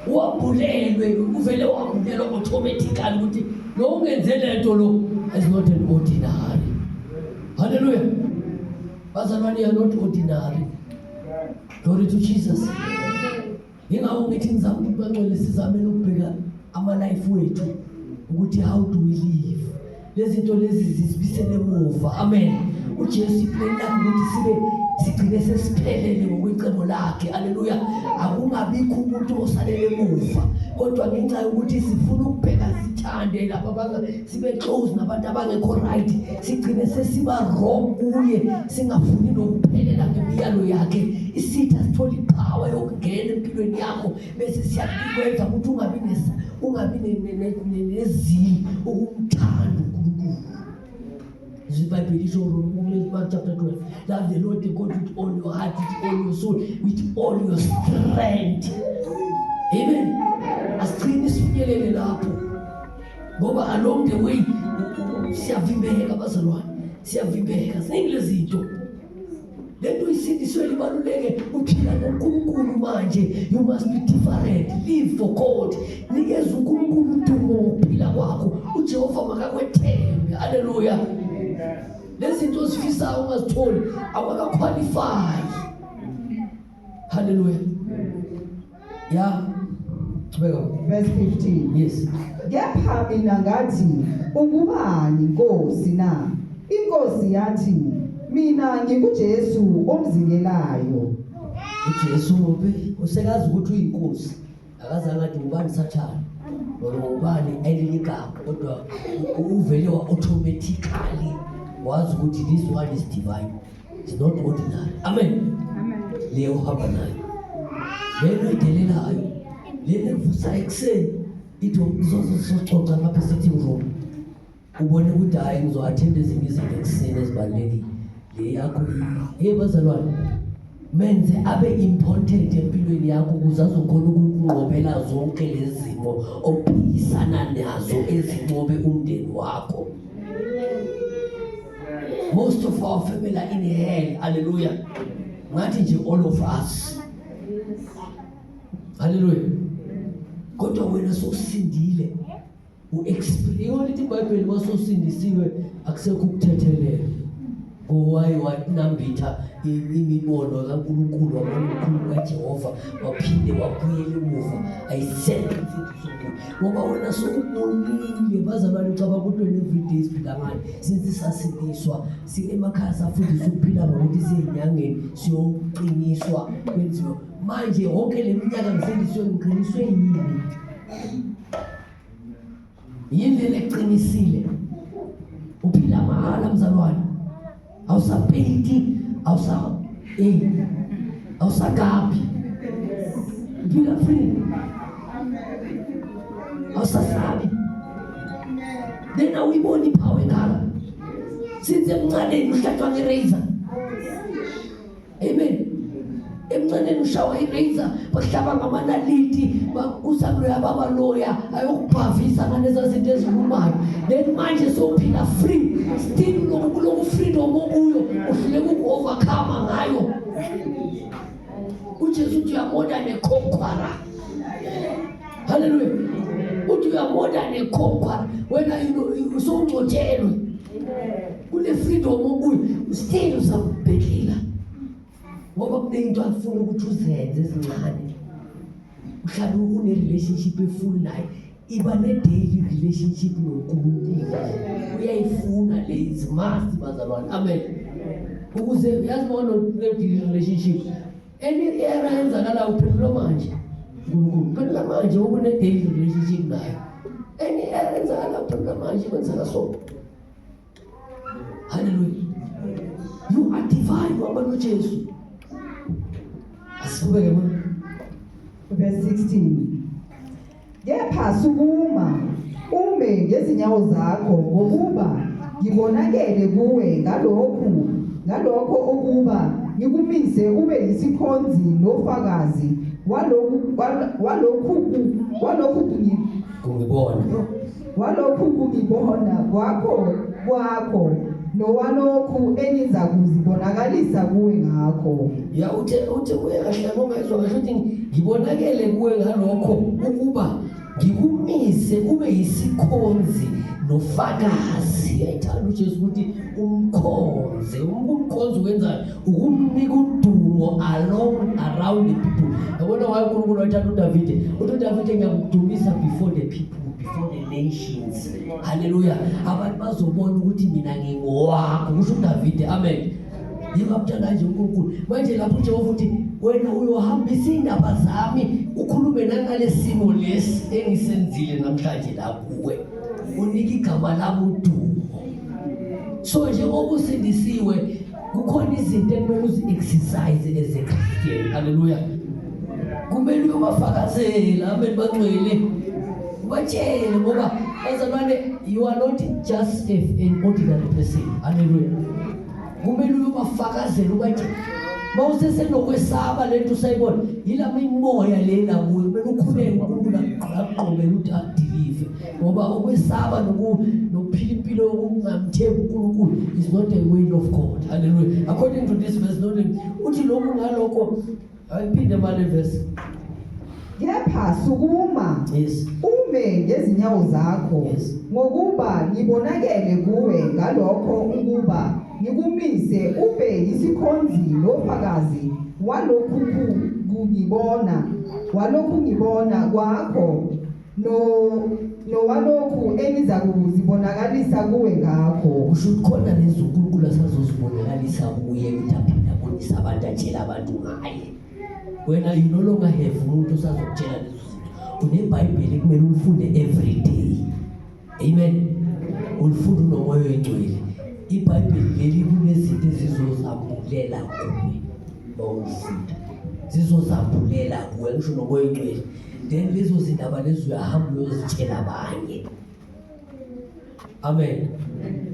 Wabulelwe, uvele wabulelwa automatically ukuthi lo ungenze lento lo is not an ordinary. Hallelujah. Bazalwane, you are not ordinary. Glory to Jesus. Ingawo ngithi ngizama ukubangcwele sizame ukubheka ama-life wethu ukuthi how do we live. Lezi zinto lezi zisibisele emuva. Amen. uJesu iplan lakhe ukuthi sigcine sesiphelele ngokwecebo lakhe. Haleluya. Akungabikho umuntu osalele emuva, kodwa ngenxa yokuthi sifuna ukubheka sithande lapha sibe close nabantu abangekho right, sigcine sesiba wrong kuye, singafuni nokuphelela ngemiyalo yakhe. Isitha sithola ipower yokungena empilweni yakho bese siyakwenza ukuthi ungabi nezini ukumthanda uNkulunkulu. The Bible is Romans chapter 12. Love the Lord your God with all your heart, with all your soul, with all your strength. Amen. Asigcine sifinyelele lapho, ngoba along the way siyavimbeka bazalwane, siyavimbeka ziningi lezinto. Lento isindiswe libaluleke, uphila noNkulunkulu manje. You must be different. Live for God. Nikeza uNkulunkulu udumo ukuphila kwakho. uJehova makakwethembe. Hallelujah. Lezi zinto zifisayo ungazitholi awakaqualify. Hallelujah. Yeah. Verse 15. Yes. Kepha mina ngathi, ungubani Nkosi na? Inkosi yathi, mina ngikuJesu omzingelayo. uJesu ngobe usekazi ukuthi uyinkosi, akazange athi ubani Sathane noma ubani eligama, kodwa uvele automatically wazi ukuthi this one is divine, it's not ordinary. Amen. Leyo hamba nayo, lelo idelelayo, lelo vusa ekuseni ithi uzoxoxa ngapha sithi room, ubone ukuthi hayi ngizoattend ezinye izinto ekuseni ezibalulekile. Le yakho bazalwane, menze abe important empilweni yakho ukuze azokhona ukunqobela zonke lezi zimo ophikisana nazo ezinqobe umndeni wakho. Most of our family are in hell. Hallelujah. Ngathi nje all of us. Hallelujah. Kodwa wena sosindile, u-experience lithi iBhayibheli wasosindisiwe akusekho ukuthethelela. Ngowaye wanambitha imibono kaNkulunkulu, wamaNkulunkulu kaJehova, waphinde wabuyela emuva ayisenze izinto zokuthi ngoba wena sokubonile bazalwane. Ucaba ukuthi wena everyday siphila ngani, since sasindiswa emakhaya safundiswa ukuphila ngokuthi siyenyangeni siyoqiniswa kwenziwa. Manje wonke le minyaka ngisindiswe, ngiqiniswe yini le eqinisile? uphila mahala mzalwane, awusapeti, awusagapi, uphila free, awusasabi. Then awuyibona iphawe ngala since emncane uhlatshwa ngerazor. Amen. Emncane ushawa irazor, bahlaba ngamanaliti, usablo yababaloya ayokubhavisa ngaleza zinto ezilumayo. Then manje sophila free, still loku freedom okuyo uhluleka uku-overcome ngayo. uJesu uthi more than a conqueror. Hallelujah. Uthi more than a conqueror. Wena usongcotshelwe kule freedom okuyo, still usabhekela. Ngoba kunento afuna ukuthi uzenze ezincane. Uhlala une-relationship efull naye, iba ne-daily relationship noNkulunkulu. Uyayifuna lezi must bazalwane. Amen. Ukuze yazi bona ne-daily relationship, any era yenzakala uphendula manje uNkulunkulu, phendula manje une-daily relationship naye. Any era yenzakala uphendula manje kwenzeka so. Hallelujah. You are divine ngoba noJesu. Asibeke manje. Verse 16. Kepha sukuma ume ngezinyawo zakho ngokuba ngibonakele kuwe ngalokho ukuba ngikumise ube yisikhonzi nofakazi walokhu kungibona kwakho nowalokhu engiza kuzibonakalisa kuwe ngakho. Ya uthe kuye kahle ngongezwa kahle ukuthi ngibonakele kuwe ngalokho ukuba ngikumise ube yisikhonzi nofakazi. Ayithanda uJesu ukuthi umkhonzi wenza ukumnika udumo around the people. Yabona waye uNkulunkulu wathanda uDavide. uDavide ngiyakudumisa before the people, before the nations. Hallelujah. Abantu bazobona ukuthi mina ngingowakho, kusho uDavide. Amen. Yingapthanda nje uNkulunkulu. Manje lapho uJehova uthi wena uyohambisa indaba zami, ukhulume nangale simo lesi engisenzile namhlanje la kuwe. Unike igama lami udumo. So nje obusindisiwe kukhona izinto ekumele uzi-exercise as a Christian. Hallelujah. Kumele uyobafakazela amen bangcwele. Ubatshele ngoba bazalwane, you are not just an ordinary person. Hallelujah. Kumele uyobafakazela ubathi mawusesenokwesaba lento usayibona yila mimoya lena kuyo, kumele ukhuleke uNkulunkulu aqoqele ukuthi adilive. Ngoba ukwesaba nokuphila impilo yokungamthembi uNkulunkulu is not a way of God. Hallelujah. According to this verse, uthi lokhu ngalokho ayiphinde manje verse. Kepha sukuma ume ngezinyawo zakho ngokuba ngibonakele kuwe ngalokho ukuba ngikumise ube yisikhonzi nofakazi walokhu ngibona kwakho nowalokhu engiza kuzibonakalisa kuwe ngakho. Kusho khona lezi uNkulunkulu asazozibonakalisa kuye ukuthi aphinde abonise abantu, atshela abantu ngaye. Wena you no longer have umuntu osazokutshela lezo zinto. UneBhayibheli kumele ulifunde every day. Amen. Ulifunde nomoya oyingcwele. IBhayibheli leli kunezinto ezizozambulela kuwe. Bawufunda. Zizozambulela kuwe ngisho nomoya oyingcwele. Then lezo zindaba lezo uyahamba uyozitshela abanye. Amen.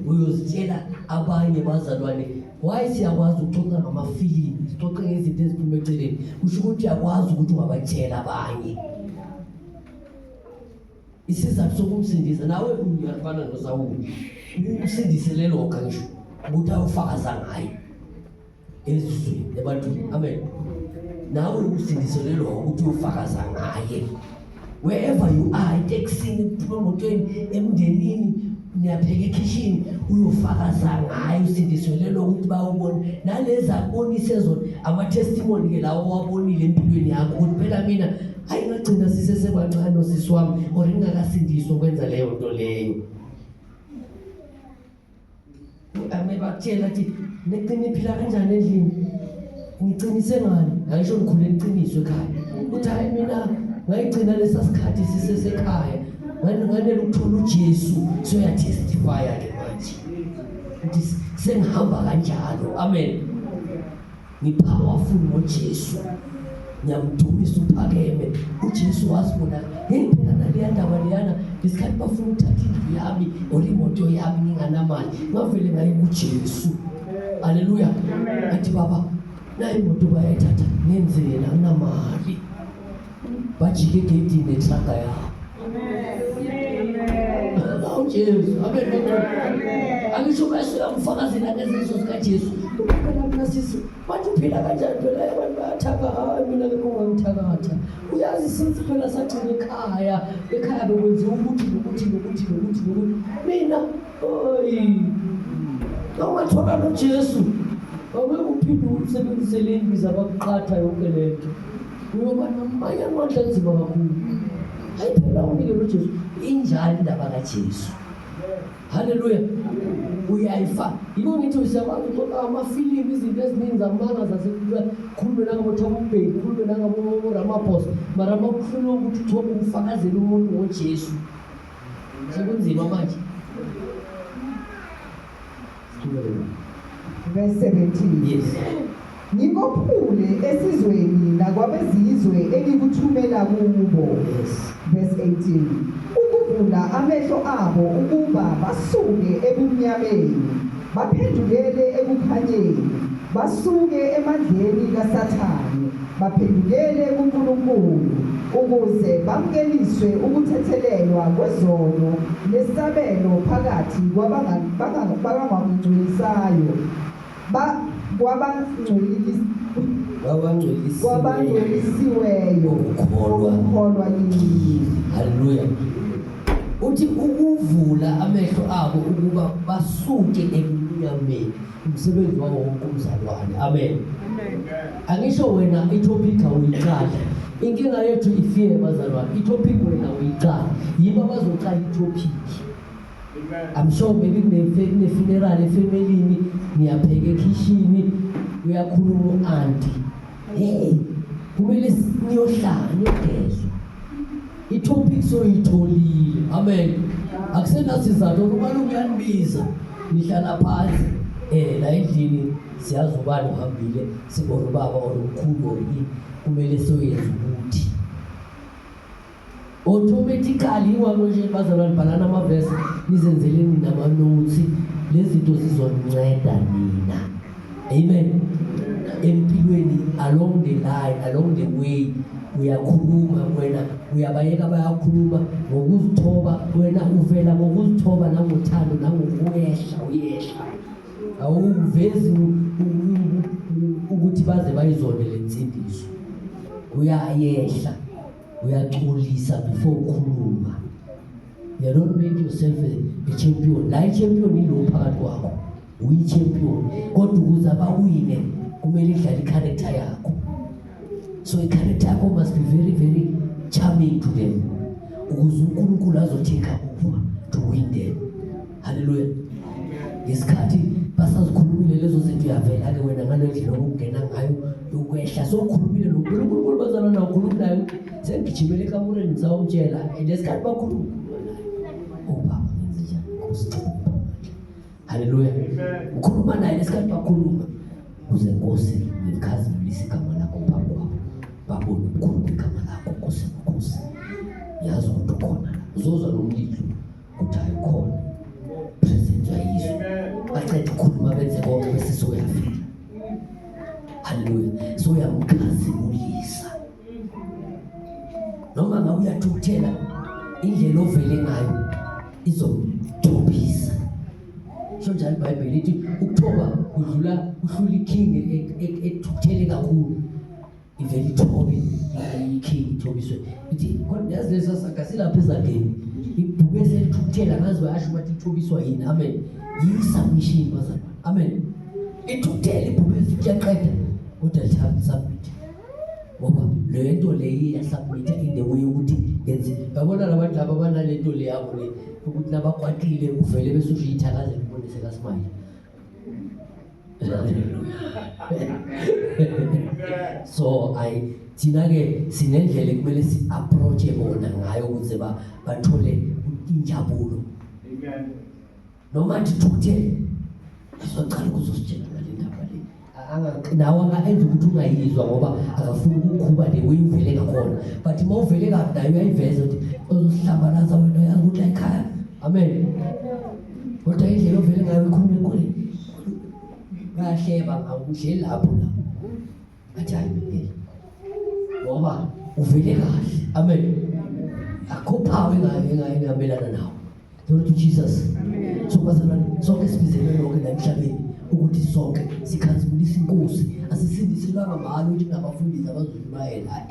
Uyozitshela abanye bazalwane. Why siyakwazi ukuxoxa ngamafilimu, sixoxe ngezinto eziphuma eceleni. Kusho ukuthi uyakwazi ukuthi ungabatshela abanye. Isizathu sokumsindisa nawe uyafana noSawuli. Umsindisele lokho ngisho ukuthi awufakaza ngaye ezizweni ebantwini. Amen. Nawe usindisele lokho ukuthi ufakaza ngaye. Wherever you are, taxini, emotweni, emndenini, niyapheka ekitchen, uyofakaza ngaye, usindisele lokho ukuthi bawubone. Nalezi abonise zona ama-testimony ke lawo wabonile empilweni yakho ukuthi phela mina ayingagcina sisesebancane nosisi wami or ngingakasindiswa ukwenza leyo nto leyo. Bakutshela ukuthi negcine iphila kanjani endlini, ngicinise ngani, ayisho ngikhule ngiqiniswe ekhaya ukuthi hayi mina ngayigcina lesa sikhathi sisesekhaya nganele ukuthola uJesu, so uyatestifya ke manje. ukuthi sengihamba kanjalo. Amen. Ngipowerful ngoJesu. Ngiyamdumisa uphakeme. UJesu wasibona ngempela naleya ndaba leyana isikhathi bafuna ukuthatha indlu yami or imoto yami nginganamali. Ngavele ngaye kuJesu. Haleluya. Athi baba nayi imoto bayayithatha ngenzeni anginamali. Bajike egedini netraga yabo. Jesu, amen. Angisho basuka umfakazela ngezenzo zikaJesu. Phela mina sisi, bathi uphila kanjani phela abantu bayathaka hayi mina ngingangithakatha. Uyazi since phela sagcina ekhaya bekwenziwa ukuthi. Mina awungathola noJesu. Awuphinde umsebenzisele imbiza bakuqhatha yonke lento. Uyoba namanye amandla nzima kakhulu. Hayi phela unike noJesu. Injani indaba kaJesu. Haleluya. Uyayifa. Yiko ngithi usiyakwazi ukuxoxa amafilimu izinto eziningi zamanga zasekhulume nangabo Thabo Mbeki, khulume nangabo Ramaphosa, mara makukhuluma ukuthi uthobe umfakazela umuntu ngoJesu. Sekunzima manje. Verse 17. Yes. Ngikophule esizweni nakwabezizwe engikuthumela kubo. Yes. Verse 18. Ukuvula amehlo abo ukuba basuke ebumnyameni baphendukele ekukhanyeni, basuke emandleni kaSathane baphendukele kuNkulunkulu, ukuze bamkeliswe ukuthethelelwa kwezono nesabelo phakathi kwabangcwelisayo kwabangcwelisiweyo ukukholwa kini. Haleluya. Uthi ukuvula amehlo abo ukuba basuke ebumnyameni. Umsebenzi wawo wonke umzalwane. Amen. Angisho wena itopic awuyiqala. Inkinga yethu ifike bazalwane. Itopic wena uyiqala. Yiba bazoqala itopic. I'm sure maybe kune-funeral efemelini niyapheka ekhishini uyakhuluma auntie. Hey, kumele niyohlala niyogezwa. Itopic soyitholile. Amen. Akusenasizathu ukuba uyanibiza nihlala phansi la endlini siyazi ubani uhambile sibona ubaba omkhulu kumele soyenza ukuthi automatically nje bazalwane bhalana amavesi nizenzeleni nama-notes lezi zinto zizonceda nina. Amen. Empilweni along the line, along the way uyakhuluma wena, uyabayeka bayakhuluma ngokuzithoba, wena uvela ngokuzithoba nangothando nangokuyehla uyehla. Awuvezi ukuthi baze bayizone le nsindiso. Uyayehla, uyaxolisa before ukhuluma. You don't make yourself a champion. La champion ilo phakathi kwakho. Uyi-champion. Kodwa ukuze abawine kumele idlale i-character yakho. So i-character yakho must be very, very charming to them. Ukuze uNkulunkulu azotake over to win them. Hallelujah. Ngesikhathi basazikhulumile lezo zinto uyavela-ke wena ngalendlela okungena ngayo yokwehla. So ukhulumile noNkulunkulu bazalwane nawo ukhuluma naye sengigijimele ekamureni ngisawumtshela lesikhathi bakhuluma. Baba ngenze njani Nkosi? Haleluya. Ukhuluma naye lesikhathi bakhuluma. Uze Nkosi ngikhazimulisa igama lakho phambi kwabo. Babone ukukhuluma igama lakho Nkosi Nkosi. Yazi ukuthi ukhona. Uzozwa nomlilo ukuthi ayikhona. Presence yayizwa. Bacede ukukhuluma benze konke bese soyafika. Haleluya. Soyamkhazimulisa. Noma ngabe uyathuthela indlela ovele ngayo izomthobisa. So njalo iBhayibheli lithi ukuthoba kudlula iking ethuthele kakhulu. Ivele ithobe iking ithobiswe. Ithi kodwa yazi lesa sakasilapha ezageni. Ibhuke selithuthela ngazi bayasho bathi ithobiswa yini. Amen. Yi-submission bazalwane. Amen. Ithuthele ibhuke siyaqeda kodwa lithatha submit. Ngoba le nto leyi yasubmit in the way ukuthi yenze. Yabona labantu laba banale nto le yabo le ukuthi nabakwatile uvele bese ushiyithakaze kubonise kaSmile. So thina-ke sinendlela ekumele si-approach-e bona ngayo ukuze bathole injabulo. Noma thithuthele Ngizocela ukuzositshela ngale ndaba le. Nawe angayenza ukuthi ungayizwa ngoba akafuni ukukhuba le uyivele ngakhona. But uma uvele kabi nayo uyayiveza ukuthi uzosihlambalaza wena uyazi ukuthi ekhaya. Amen. Kodwa indlela ovele ngayo ikhuluma enkulu. Bayahleba ngawuhle lapho la. Athi ayibeke. Ngoba uvele kahle. Amen. Akuphawe ngamelana nawo. Glory to Jesus. So bazalwane sonke sibizele lonke la emhlabeni ukuthi sonke sikhazimulisa inkosi asisindiswa ngalo ukuthi nabafundisi abazozwayela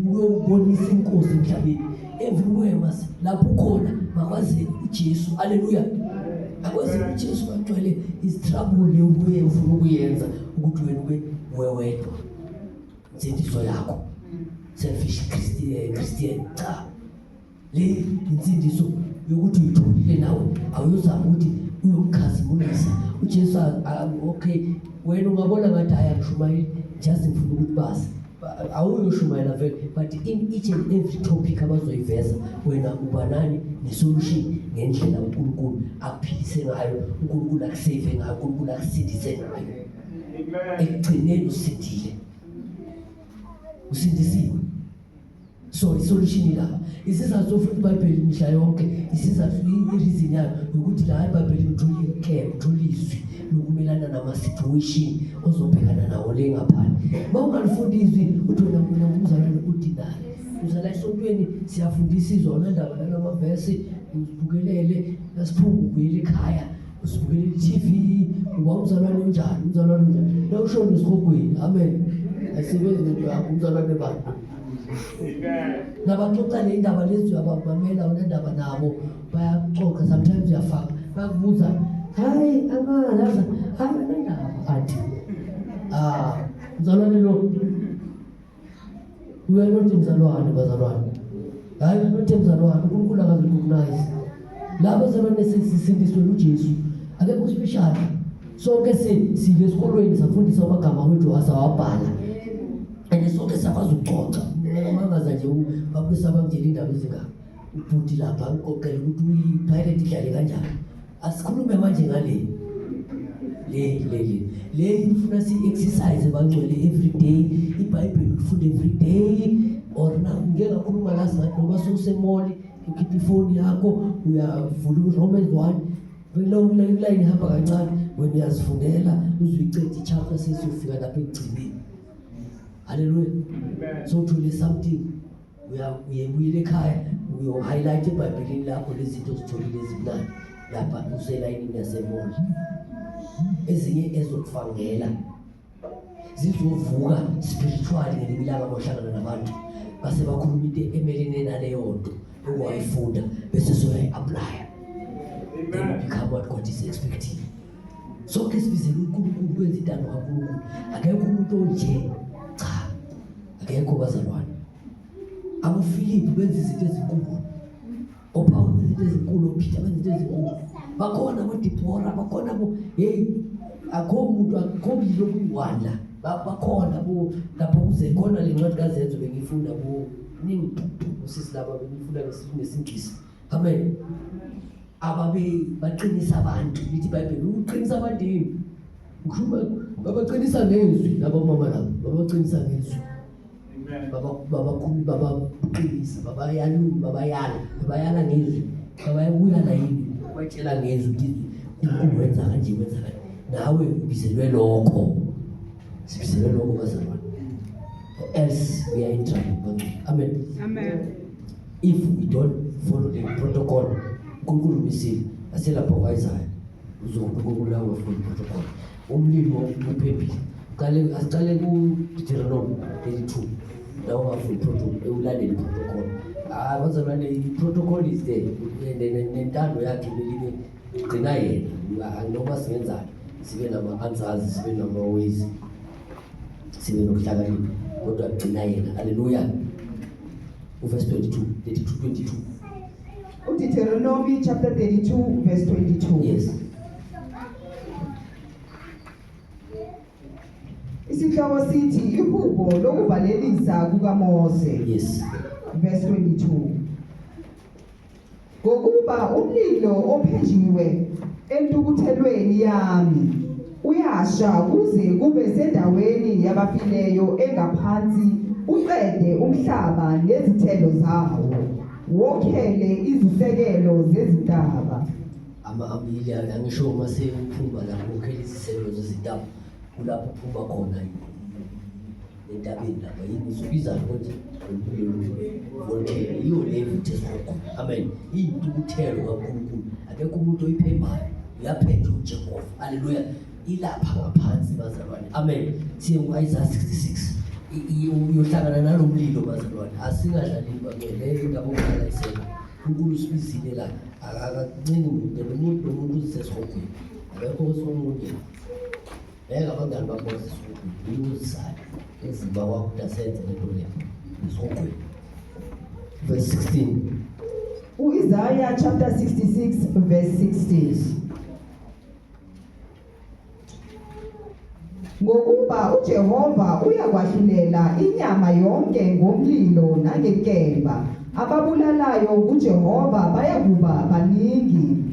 uyobonisa inkosi emhlabeni everywhere mas lapho khona makwazi uJesu. Haleluya. Akwazi uJesu bagcwele is trouble lewe ufuna ukuyenza ukuthi wena ube wedwa insindiso yakho selfish Christian cha le insindiso yokuthi uyitholile nawe awuyozama ukuthi uyomkhazimulisa uJesu. Okay wena ungabona ngathi ayashumayela just ngifuna ukuthi basi awuyoshumayela vele but in each and every topic abazoyiveza wena uba nani nesolution ngendlela uNkulunkulu akuphilise ngayo, uNkulunkulu akusave ngayo, uNkulunkulu akusindise ngayo. Ekugcineni usindisiwe. So isolution ilapha. Isizathu sofuthi iBhayibheli imihla yonke, isizathu ireason yayo ukuthi la iBhayibheli uthola care, uthola izwi lokumelana nama situation ozobhekana nawo le ngaphandle. Mawungalifundi izwi uthola umzalwane udinala. Uzala esontweni siyafundisa izona ndaba namavesi, uzibukelele nasiphungu ubuyele ekhaya, uzibukelele TV, uba umzalwane unjani, umzalwane unjani. Na usho ngesikogweni. Amen. Ayisebenzi into yakho umzalwane bani. Nabaxoxa le ndaba lezi abamamela unendaba nabo bayaxoxa sometimes uyafaka bakubuza hayi angalaza nendaba athi mzalwane lo uyanothi mzalwane bazalwane hayi nothi mzalwane uNkulunkulu akazirecognize labo bazalwane sisindiswe uJesu akekho special. Sonke sibe esikolweni safundisa amagama wethu asawabhala and sonke sakwazi ukuxoxa. Mangaza nje babusaba ngidela indaba ezingaka ubhuti lapha ukokela ukuthi uyipirate idlale kanjani. Asikhulume manje ngale le ifuna si exercise bangcwele every day, iBhayibheli ufunde every day or na ngeke ngakhuluma lazi ngathi noma sosemoli ukhipha ifoni yakho uyavula uRomans 1 belong line ihamba kancane wena uyazifundela uzuyicede ichapter sesifika lapha ekugcineni. Hallelujah. So to something uyebuyele ekhaya uyo-highlight eBhayibhelini lakho lezi zinto ozitholile ezimnandi lapha uselayinini yasemoli. Ezinye ezokufangela zizovuka spiritually ngelinye ilanga bohlangana nabantu base bakhuluma into emelene naleyo nto okwayifunda bese soyayi-apply. Then you become what God is expecting. Sonke sibizele uNkulunkulu kwenza intando kaNkulunkulu. Akekho umuntu onje. Cha. Akekho bazalwane. AboFilipi benza izinto ezinkulu. OPaul benza izinto ezinkulu, oPeter benza izinto ezinkulu. Bakhona aboDeborah, bakhona akho umuntu akhombile okuyiwandla. Bakhona lapho kuze khona le ncwadi kaZenzo bengifunda ningi usisi laba bengifunda ngesingisi. Amen. Ababe baqinisa abantu lithi iBhayibheli uqinisa abantu yini? Ukhuluma babaqinisa ngezwi labo mama labo, babaqinisa ngezwi. Amen. Babaqinisa, babayala ngezwi. Babayabuya la yini? Batshela ngezwi ukuthi uNkulunkulu wenza kanje wenza kanje. Nawe ubizelwe lokho. Sibizelwe lokho bazalwane. Else we are in trouble. Amen. Amen. If we don't follow the protocol, uNkulunkulu misile aselapho kwayizayo uzonkulunkulu lawo futhi protocol umlilo uphephile aqale ku Deuteronomy 32 lawo wafuthi protocol ulandele protocol. Bazalwane i-protocol is there nentando yakhe belibe gcina yena noma singenzani sibe nama-answers sibe nama-ways sibe nokuhlakanipha kodwa gcina yena. Haleluya. Verse 22. Deuteronomy chapter 32 verse 22. Yes. Isihloko sithi ihubo lokuvalelisa kukaMose. Yes. Verse 22. Ngokuba umlilo ophenjiwe entubuthelweni yami uyasha kuze kube sendaweni yabafileyo engaphansi uqede umhlaba nezithelo zawo wokhele izisekelo zezintaba. Ama-amile angisho uma sewuphuma lapho ukhele iziselo zezintaba kulapho uphuma khona entabeni lapha yini usubiza ukuthi volcano iyo level tesoko. Amen. Iyintukuthelo kaNkulunkulu akekho umuntu oyiphembayo uyaphetha uJehova. Haleluya. Ilapha ngaphansi bazalwane. Amen. Siye ku-Isaiah 66 uyohlangana nalomlilo bazalwane. Asingadlali le ngabo ukhala isela. uNkulunkulu usibizile la akancini umuntu nomuntu usesihogweni. Akekho osomuntu abangani bakho sesihogweni uyisayo ezimba kwakho dasenze lento le isihogweni. Verse 16. Isaiah chapter 66 verse 16. Ngokuba uJehova uyakwahlulela inyama yonke ngomlilo nangenkemba, ababulalayo kuJehova bayakuba baningi.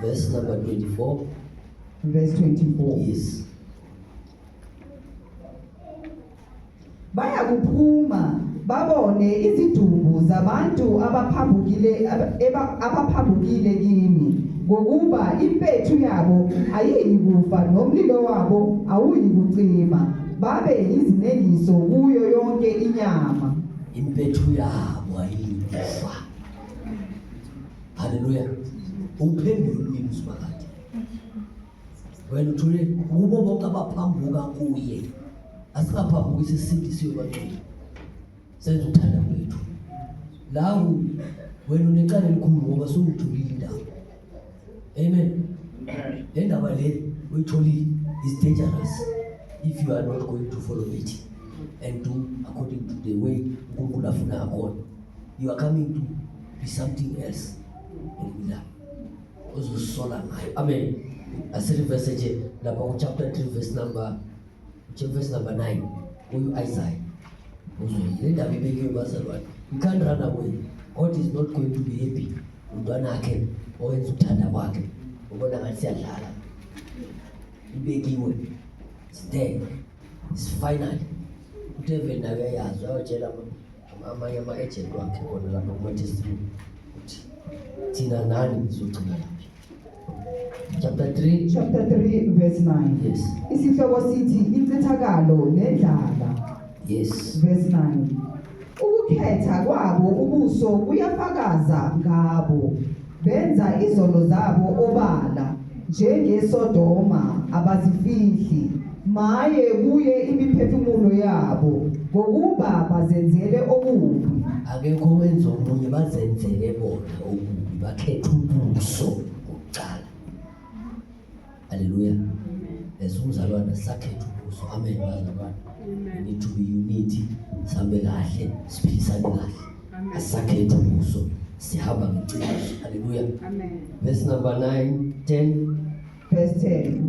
Verse number 24. Verse 24. Yes. Bayakuphuma babone izidubu zabantu abaphambukile kimi, ngokuba impethu yabo ayiyikufa nomlilo wabo awuyikucima, babe izinengiso kuyo yonke inyama. Impethu yabo ayiyikufa. Haleluya. Uphendule umlilo simakade. Wena uthule kubo bonke abaphambuka kuye. Asingaphambuki isisindo siyobaqina. Senze ukuthanda kwethu. Lawo wena unecala elikhulu ngoba sowuthulile indaba. Amen. Le ndaba le uyitholile is dangerous if you are not going to follow it and do according to the way uNkulunkulu afuna ngakhona. You are coming to be something else. Haleluya. Uzosola ngayo. Amen. Asithi verse nje lapha ku chapter 3 verse number 9 uIsaiah. Le ndaba ibekiwe bazalwane. You can't run away. God is not going to be happy. Umntwana wakhe owenza uthanda kwakhe ubona ngathi siyadlala. Ibekiwe. It's there. It's final. Udevil naye uyayazi uyatshela amanye ama-agent wakhe khona lapha kuma-testimony ukuthi thina nani sizogcina lapha. Chapter 3 verse 9. Yes. Isihloko sithi incithakalo nendlala. Yes. Verse 9. Ukukhetha kwabo ubuso kuyafakaza ngabo, benza izono zabo obala njengeSodoma abazifihli, maye kuye imiphefumulo yabo ngokuba bazenzele okubi. Akekho wenza omunye bazenzele bona okubi, bakhetha ubuso ukucala. Haleluya. Umzalwane sakhetha ubuso. Amen bazalwane. We need to be unity. Sambe kahle, siphilisane kahle. Asakhetha ubuso, sihamba ngeqiniso. Haleluya. Amen. Verse number 9, 10. Verse 10.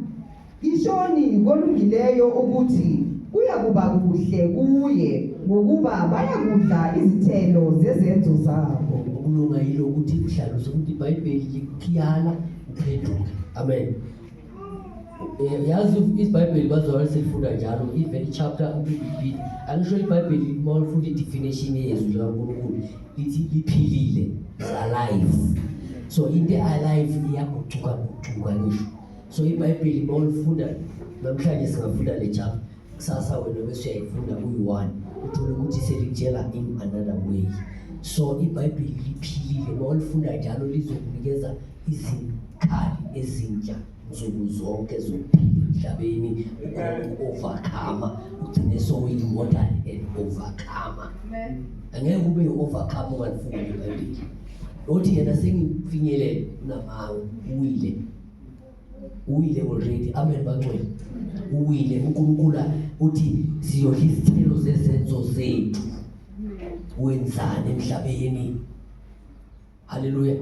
Ishoni kolungileyo ukuthi kuyakuba kuhle kuye, ngokuba bayakudla izithelo zezenzo zabo. Ukulunga yilo ukuthi kuhlalo sokuthi iBhayibheli likhiyala uphenduke. Amen. Yazi iBhayibheli bazalwane selifunda njalo even chapter ubibili. Angisho iBhayibheli mawufunda idefinition yezwi likaNkulunkulu lithi liphilile, is alive. So into alive iyaguquka ngisho. So iBhayibheli mawufunda namhlanje singafunda le chapter kusasa wena bese uyayifunda kuyi1 uthola ukuthi selikutshela in another way. So iBhayibheli liphilile mawulifunda njalo lizokunikeza izikhali ezintsha nsuku zonke zokuphila emhlabeni, overcome ugcine soyi-modern and overcomer. Angeke ube yi-overcome ungalifundi iBhayibheli. Othi yena sengifinyelele unamawe uwile already. Amen bangcwele. Uwile uNkulunkulu uthi siyodla izithelo zezenzo zethu. Wenzani emhlabeni? Haleluya.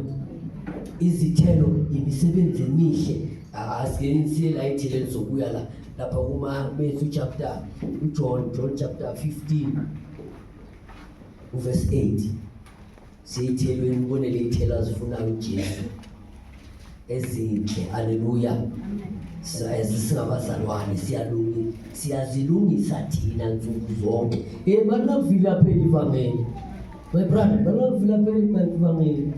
Izithelo imisebenzi emihle asiyenzile la ithele lizobuya lapha kuma Matthew chapter John chapter 15 verse 8. Siyithelweni ubone le ithelo azifunayo uJesu. ezinhle. Haleluya. Singabazalwane siyazilungisa thina nsuku zonke. Banakuvila phela ivangeli. My brother, banakuvila phela ivangeli.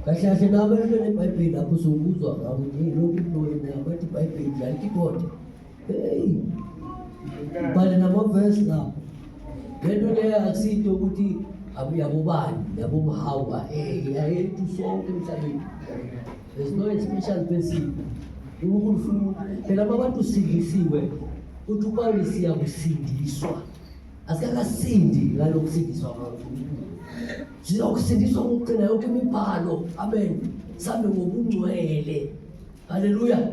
Kahle kahle nabantu neBhayibheli lapho sokuzwa ngabo lokho nabathi iBhayibheli lalibode. Hey. Bale namavesi lapho. Lento leyo akusinto ukuthi abuyabobani, yabomhawa, yayethu sonke emhlabeni. There's no special person. uNkulunkulu phela abantu sindisiwe uthi uPawuli siyakusindiswa asikakasindi ngalokusindiswa kwaNkulunkulu sizokusindiswa ngokugcina yonke imibhalo amen sabe ngobungcwele haleluya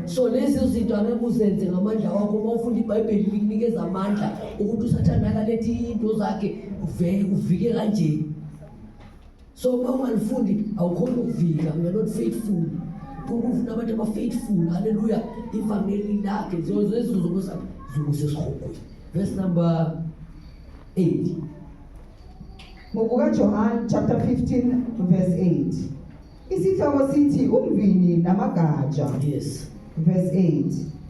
so lezi zinto angeke uzenze ngamandla wakho uma ufunda iBhayibheli likunikeza amandla ukuthi uSathane akalethe into zakhe uvike kanje so uma ungalifundi awukhona ukuvika you are not faithful ukufuna abantu abafaithful haleluya ivangeli lakhe zokuza zokusesihogweni verse number 8 Ngokuka John chapter 15 verse 8 isihloko sithi umvini namagatsha yes verse 8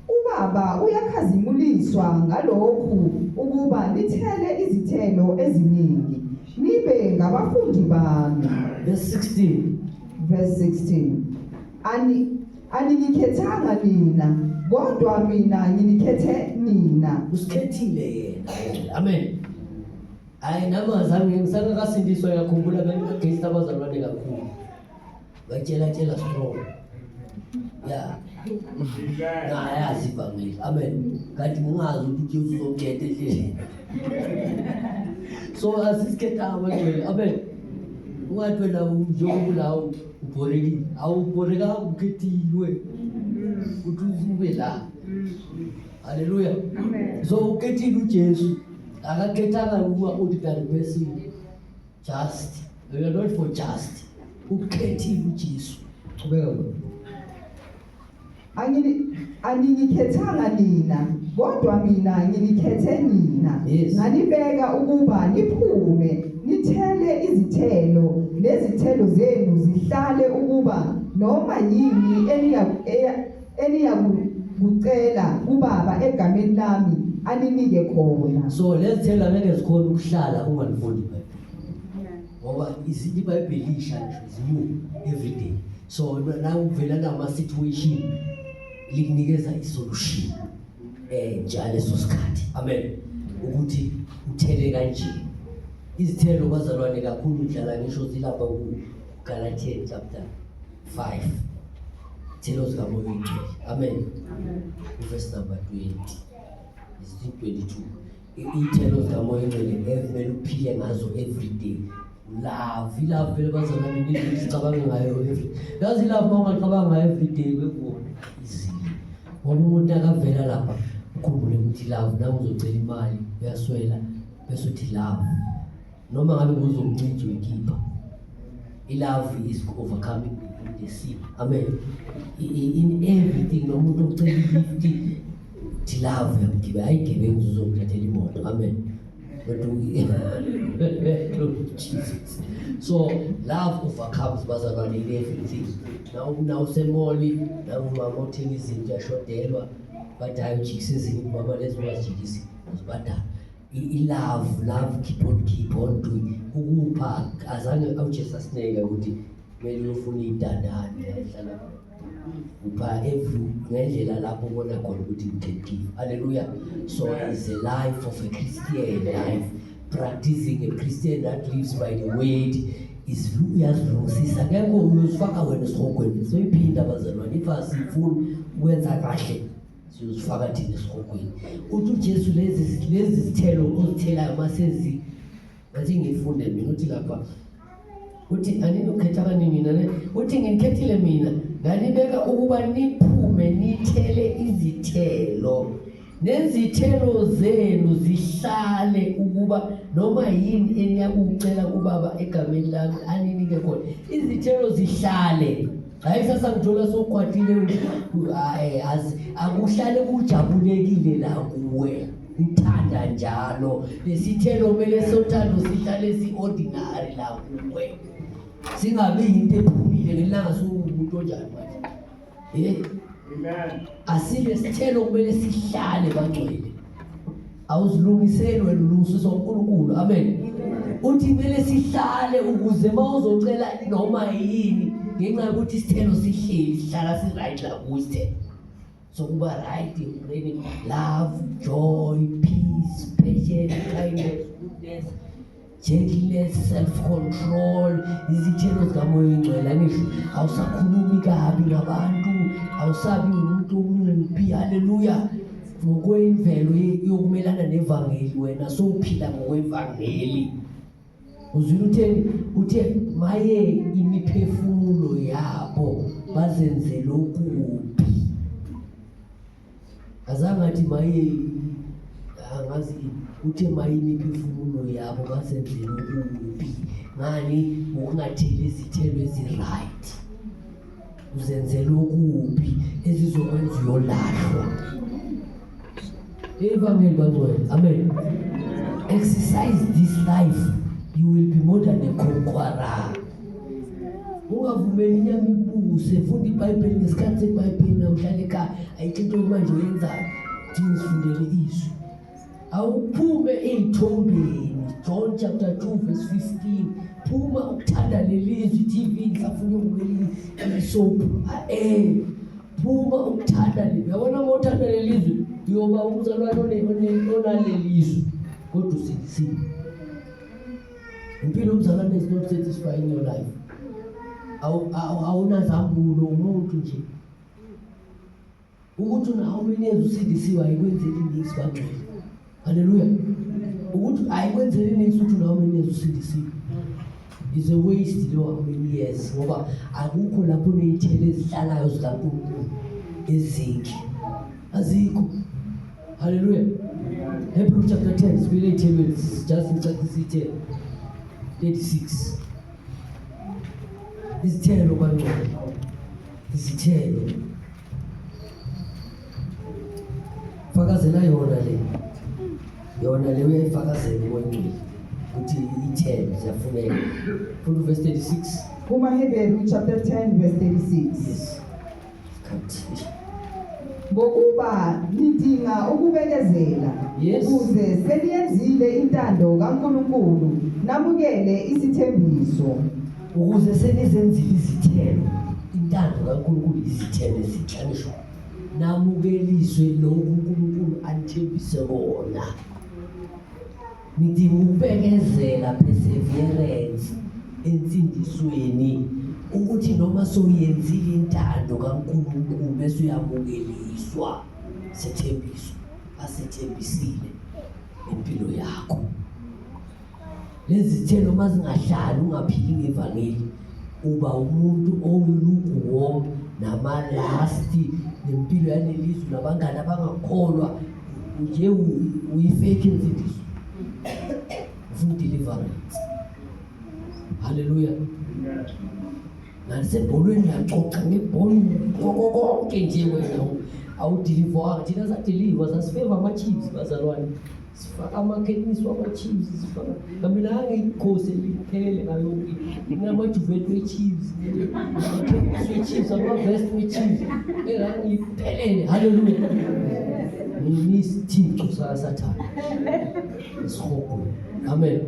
ubaba uyakhazimuliswa ngalokhu ukuba lithele izithelo eziningi nibe ngabafundi bami verse 16 verse 16 Anikhethanga nina kodwa mina nginikhethe nina usikhethile yena amen hayi namazange ngisakasindiswa yakhumbula abantu bagesta abazalwane kakhulu batshela strong yeah ayazi ivangeli amen kanti ngingazi ukuthi uJesu uzokhetha endleleni so asisikhetha abantu amen ungathi wena unjengolawo ubhorekile awubhoreka ukhethiwe ukuthi ube la haleluya so ukhethile uJesu akakhethanga ukuba ordinary person just you are not for just ukhethile uJesu ubeka Anikhethanga nina kodwa mina nginikhethe nina nganibeka ukuba niphume nithele izithelo nezithelo zenu zihlale ukuba noma yini eniyakucela ubaba egameni lami aninike khona so lezithelo ngeke zikhona ukuhlala ungalifundi ngoba iBhayibheli isha new every day so na uvela nama situation likunikeza isolution njalo sosikhathi amen ukuthi uthele kanje izithelo bazalwane kakhulu udlala ngisho zilapha kuGalatians chapter 5 thelo zikaMoya oyingcwele amen verse number 20 is 22 ithelo zikaMoya oyingcwele kumele uphile ngazo every day love phela bazalwane nisicabanga ngayo every yazi love mawungacabanga ngayo every day kwekona izini ngoba umuntu akavela lapha ukhumbule ukuthi love na uzocela imali uyaswela bese uthi love noma ngabe kuzomncintsha uyikhipha love is overcoming the sin amen in everything nomuntu ucela i-gift thi love yamgibe ayigebengu uzomthathela imoto amen but so love overcomes bazalwane in everything now semoli now uthenga izinto yashodelwa but hayi ujikisa ezinye mama lezi wazijikisa uzibadala love keep on doing ukupha azange uJesu asineke ukuthi kumele uyofuna idandane yahlala upha every ngendlela lapho ubona khona ukuthi uthekile haleluya so is a life of a Christian life practicing a Christian that lives by the word is uyazilungisisa ngeke uyosifaka wena esihogweni so iphinda bazalwane ifasifuna ukwenza kahle sizifaka thina esihogweni uthi uJesu lezi zithelo ozithelayo masezi ngathi ngifunde mina uthi lapha uthi aninokhetha kaningi nane uthi ngikhethile mina nganibeka ukuba niphume nithele izithelo nezithelo zenu zihlale ukuba noma yini eniyakucela kubaba egameni lami aninike khona izithelo zihlale hayi sasa ngithola sokwatile akuhlale kujabulekile la kuwe uthanda njalo lesithelo kumele sothando sihlale si-ordinary la kuwe singabi into ephumile ngelanga sokumuntu onjani manje Asinesithelo kumele sihlale bangcwele. Awuzilungiseli wena ulungisiswa uNkulunkulu. Amen. Uthi kumele sihlale ukuze mawuzocela noma yini ngenxa yokuthi isithelo sihleli sihlala si right la kuste. So kuba right in love, joy, peace, patience, kindness, goodness, gentleness, self-control. Izithelo zikamoya ingcwele ngisho awusakhulumi kabi ngabantu, awusabi umuntu omumbi. Haleluya. Ngokwemvelo yokumelana nevangeli wena sowuphila ngokwevangeli. Uzwile uthe maye imiphefumulo yabo bazenzele okubi. Azangathi maye angazi uthe maye imiphefumulo yabo bazenzele okubi. Ngani ngokungatheli izithelo ezi-right. Uzenzele okubi ezizokwenza uyolahlwa. Evangeli bangcwele. Amen. Exercise this life, you will be more than a conqueror. Ungavumeli inyama ibuse, funda iBhayibheli ngesikhathi seBhayibheli na uhlale ekhaya ayithinto manje uyenzayo. Thina sifundele izwi. Awuphume ey'thombeni. John chapter 2 verse 15. Phuma ukuthanda lelizwi TV ngisafuna ukubeli isoap. Phuma ukuthanda lelizwi. Yabona uma uthanda lelizwi yoba umzalwane onalelizwi kodwa usindisiwe. Impilo umzalwane is not satisfying your life. Awunazambulo umuntu nje. Ukuthi unawumeneza usindisiwe ayikwenzeli nisi bangcwele. Haleluya. Ukuthi ayikwenzeli nisi ukuthi unawumeneza usindisiwe. Is a waste lo how many years ngoba akukho lapho nezithelo ezihlalayo zikaNkulunkulu ezinhle. Azikho. Hallelujah. Hebrews chapter 10, sibile ithelo just in chapter 10. 36. Izithelo bangcwele. Izithelo. Fakazela yona le. Yona le uyayifakazela ngongcwele. Uthi ithelo ziyafuneka. From verse 36. KumaHebrew chapter 10 verse 36. Yes. Kanti. Ngokuba nidinga ukubekezela ukuze seliyenzile intando kaNkulunkulu namukele isithembiso. Ukuze senizenzile izithelo intando kaNkulunkulu izithelo ezithanisho namukeliswe lokhu uNkulunkulu anithembise kona. Nidinga ukubekezela, perseverance ensindisweni ukuthi noma soyenzile intando kaNkulunkulu bese uyamukeliswa sethembiso asethembisile impilo yakho. Lezi zithelo mazingahlali ungaphili ngevangeli uba umuntu oluguwo namalasti nempilo yalelizwe nabangani abangakholwa nje uyifake insindiso. Ufuna deliverance. Haleluya. Nasebholweni yaxoxa ngebhola konke nje wena awudeliver thina sadeliver sasifeva ama-chiefs bazalwane sifaka amakhenisi wama-chiefs sifaka kamina angeyikhosi eliphelele ngayo ngamajuvet we-chiefs amakhenisi we-chiefs amavest we-chiefs engangiphelele. Haleluya. Nisithixo sasathana isihogwe. Amen.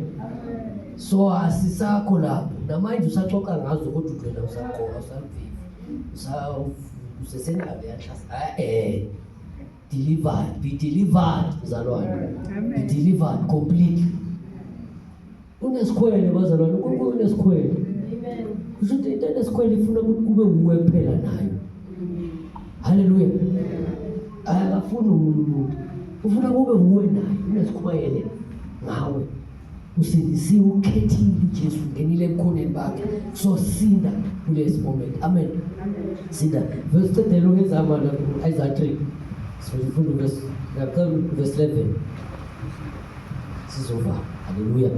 So asisakho lapho namanje usaxoxa ngazo kodwa wena usaqoqa usamviva usesendawo yahlasa delivered, be delivered mzalwane. Be delivered completely. Unesikhwele bazalwane, uNkulunkulu unesikhwele. Amen. Kushuthi into enesikhwele ifuna ukuthi kube uwe kuphela nayo. Haleluya. Akafuni umuntu. Ufuna kube uwe nayo, unesikhwele ngawe. Usindisiwe ukhethile uJesu ngenile ebukhoneni bakhe. So sinda kulesi moment. Amen. Sinda. Verse 10 lo ngezama la Isaiah 3. So ifuna verse 11. Sizova. Hallelujah.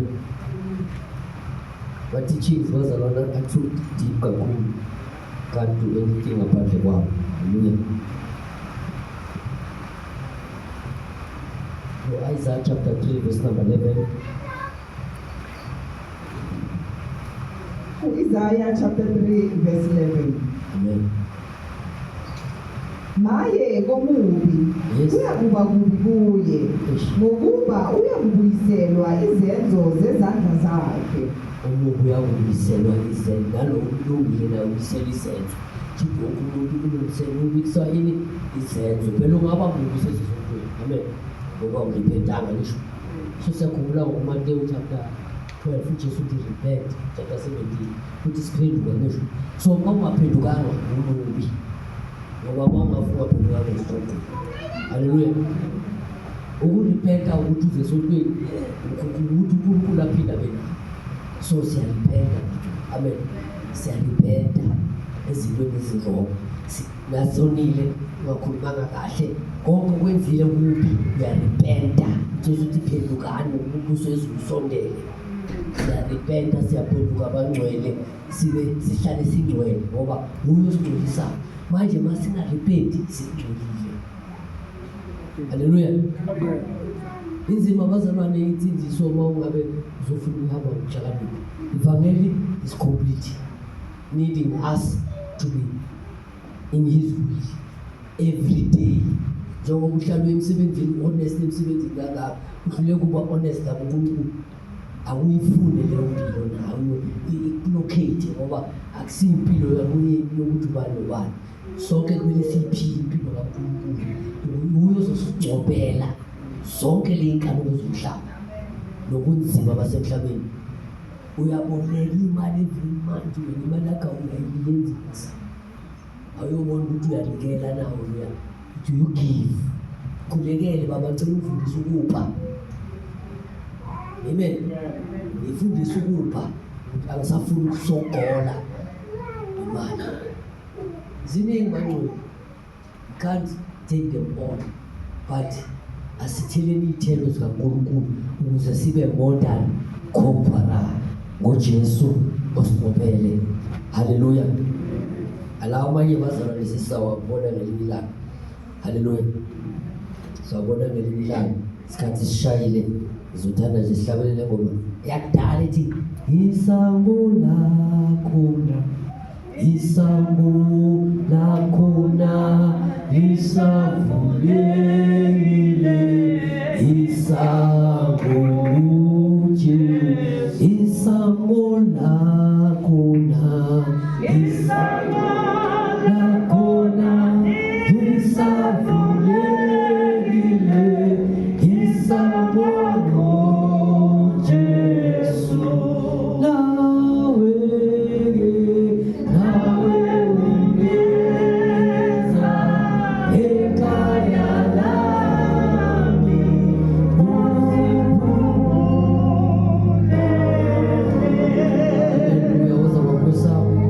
But teachings bazalwana are too deep kakhulu. Can't do anything about the wow. Hallelujah. So Isaiah chapter 3 verse number 11. Isaiah chapter 3 verse 11. Amen. maye komubi Yes. uyakuba kubi kuye ngokuba uyakubuyiselwa izenzo zezandla zakhe. Umubi uyakubuyiselwa izenzo, nalowo ulungile naye ubuyisela izenzo. Thixo wonke umuntu ulungisela ubuyisa ini izenzo. Phela ungaba mubi usezizontweni. Amen. Ngoba uliphendanga lisho. So siyakhumbula ngoMateyu chapter 12 uJesu uthi repent, chapter 17 uthi siphenduke ngisho. So uma ungaphendukanga umubi. Ngoba uma ungafuna ukuphendukanga usiqoqile. Hallelujah. Ukurepenta ukuthi uze esontweni ukuthi uNkulunkulu aphinde abe nawe. So siyarepenta. Amen. Siyarepenta ezintweni ezirongo. Nasonile ungakhulumanga kahle konke kwenzile kubi uyarepenta. Jesu uthi phendukani umbuso wezulu usondele. Siyarepenta, siyaphenduka abangcwele, sihlale singcwele ngoba uye osingcwelisayo. Manje masingarepenti singcolile. Haleluya. Inzima abazalwane insindiso uma ungabe uzofuna ukuhamba ngokuhlakanipha. Ivangeli is complete, needing us to be in his will every day. Njengoba uhlala emsebenzini honest emsebenzini kangaka, uhluleka kuba honest nakuNkulunkulu. Awuyifune leyo mpilo nawe ikulocate ngoba akusiyo impilo yokuthi ubani nobani. Sonke kumele siyiphile impilo kaNkulunkulu. Uye uzosicobela zonke ley'nkalo zomhlaba nobunzima basemhlabeni. Uyaboleka imali every month, wena imali yakho uyayilenzisa. Awuyobona ukuthi uyanikela nawe uya. Do you give? Khulekele baba, ngicela ungifundise ukupha. Amen. Ngifundise ukupha. Angisafuni ukusogola imali. Ziningi manje. Can't take them all. But asitheleni iy'thelo zikaNkulunkulu ukuze sibe more than conqueror ngoJesu osibopele. Hallelujah. Alawo amanye bazalwane sisawabona ngelinye ilanga. Hallelujah. Sawabona ngelinye ilanga. Isikhathi sishayile, ngizothanda nje sihlabelele ngoma yakudala ethi isango lakhona, isango lakhona lisavulekile, isango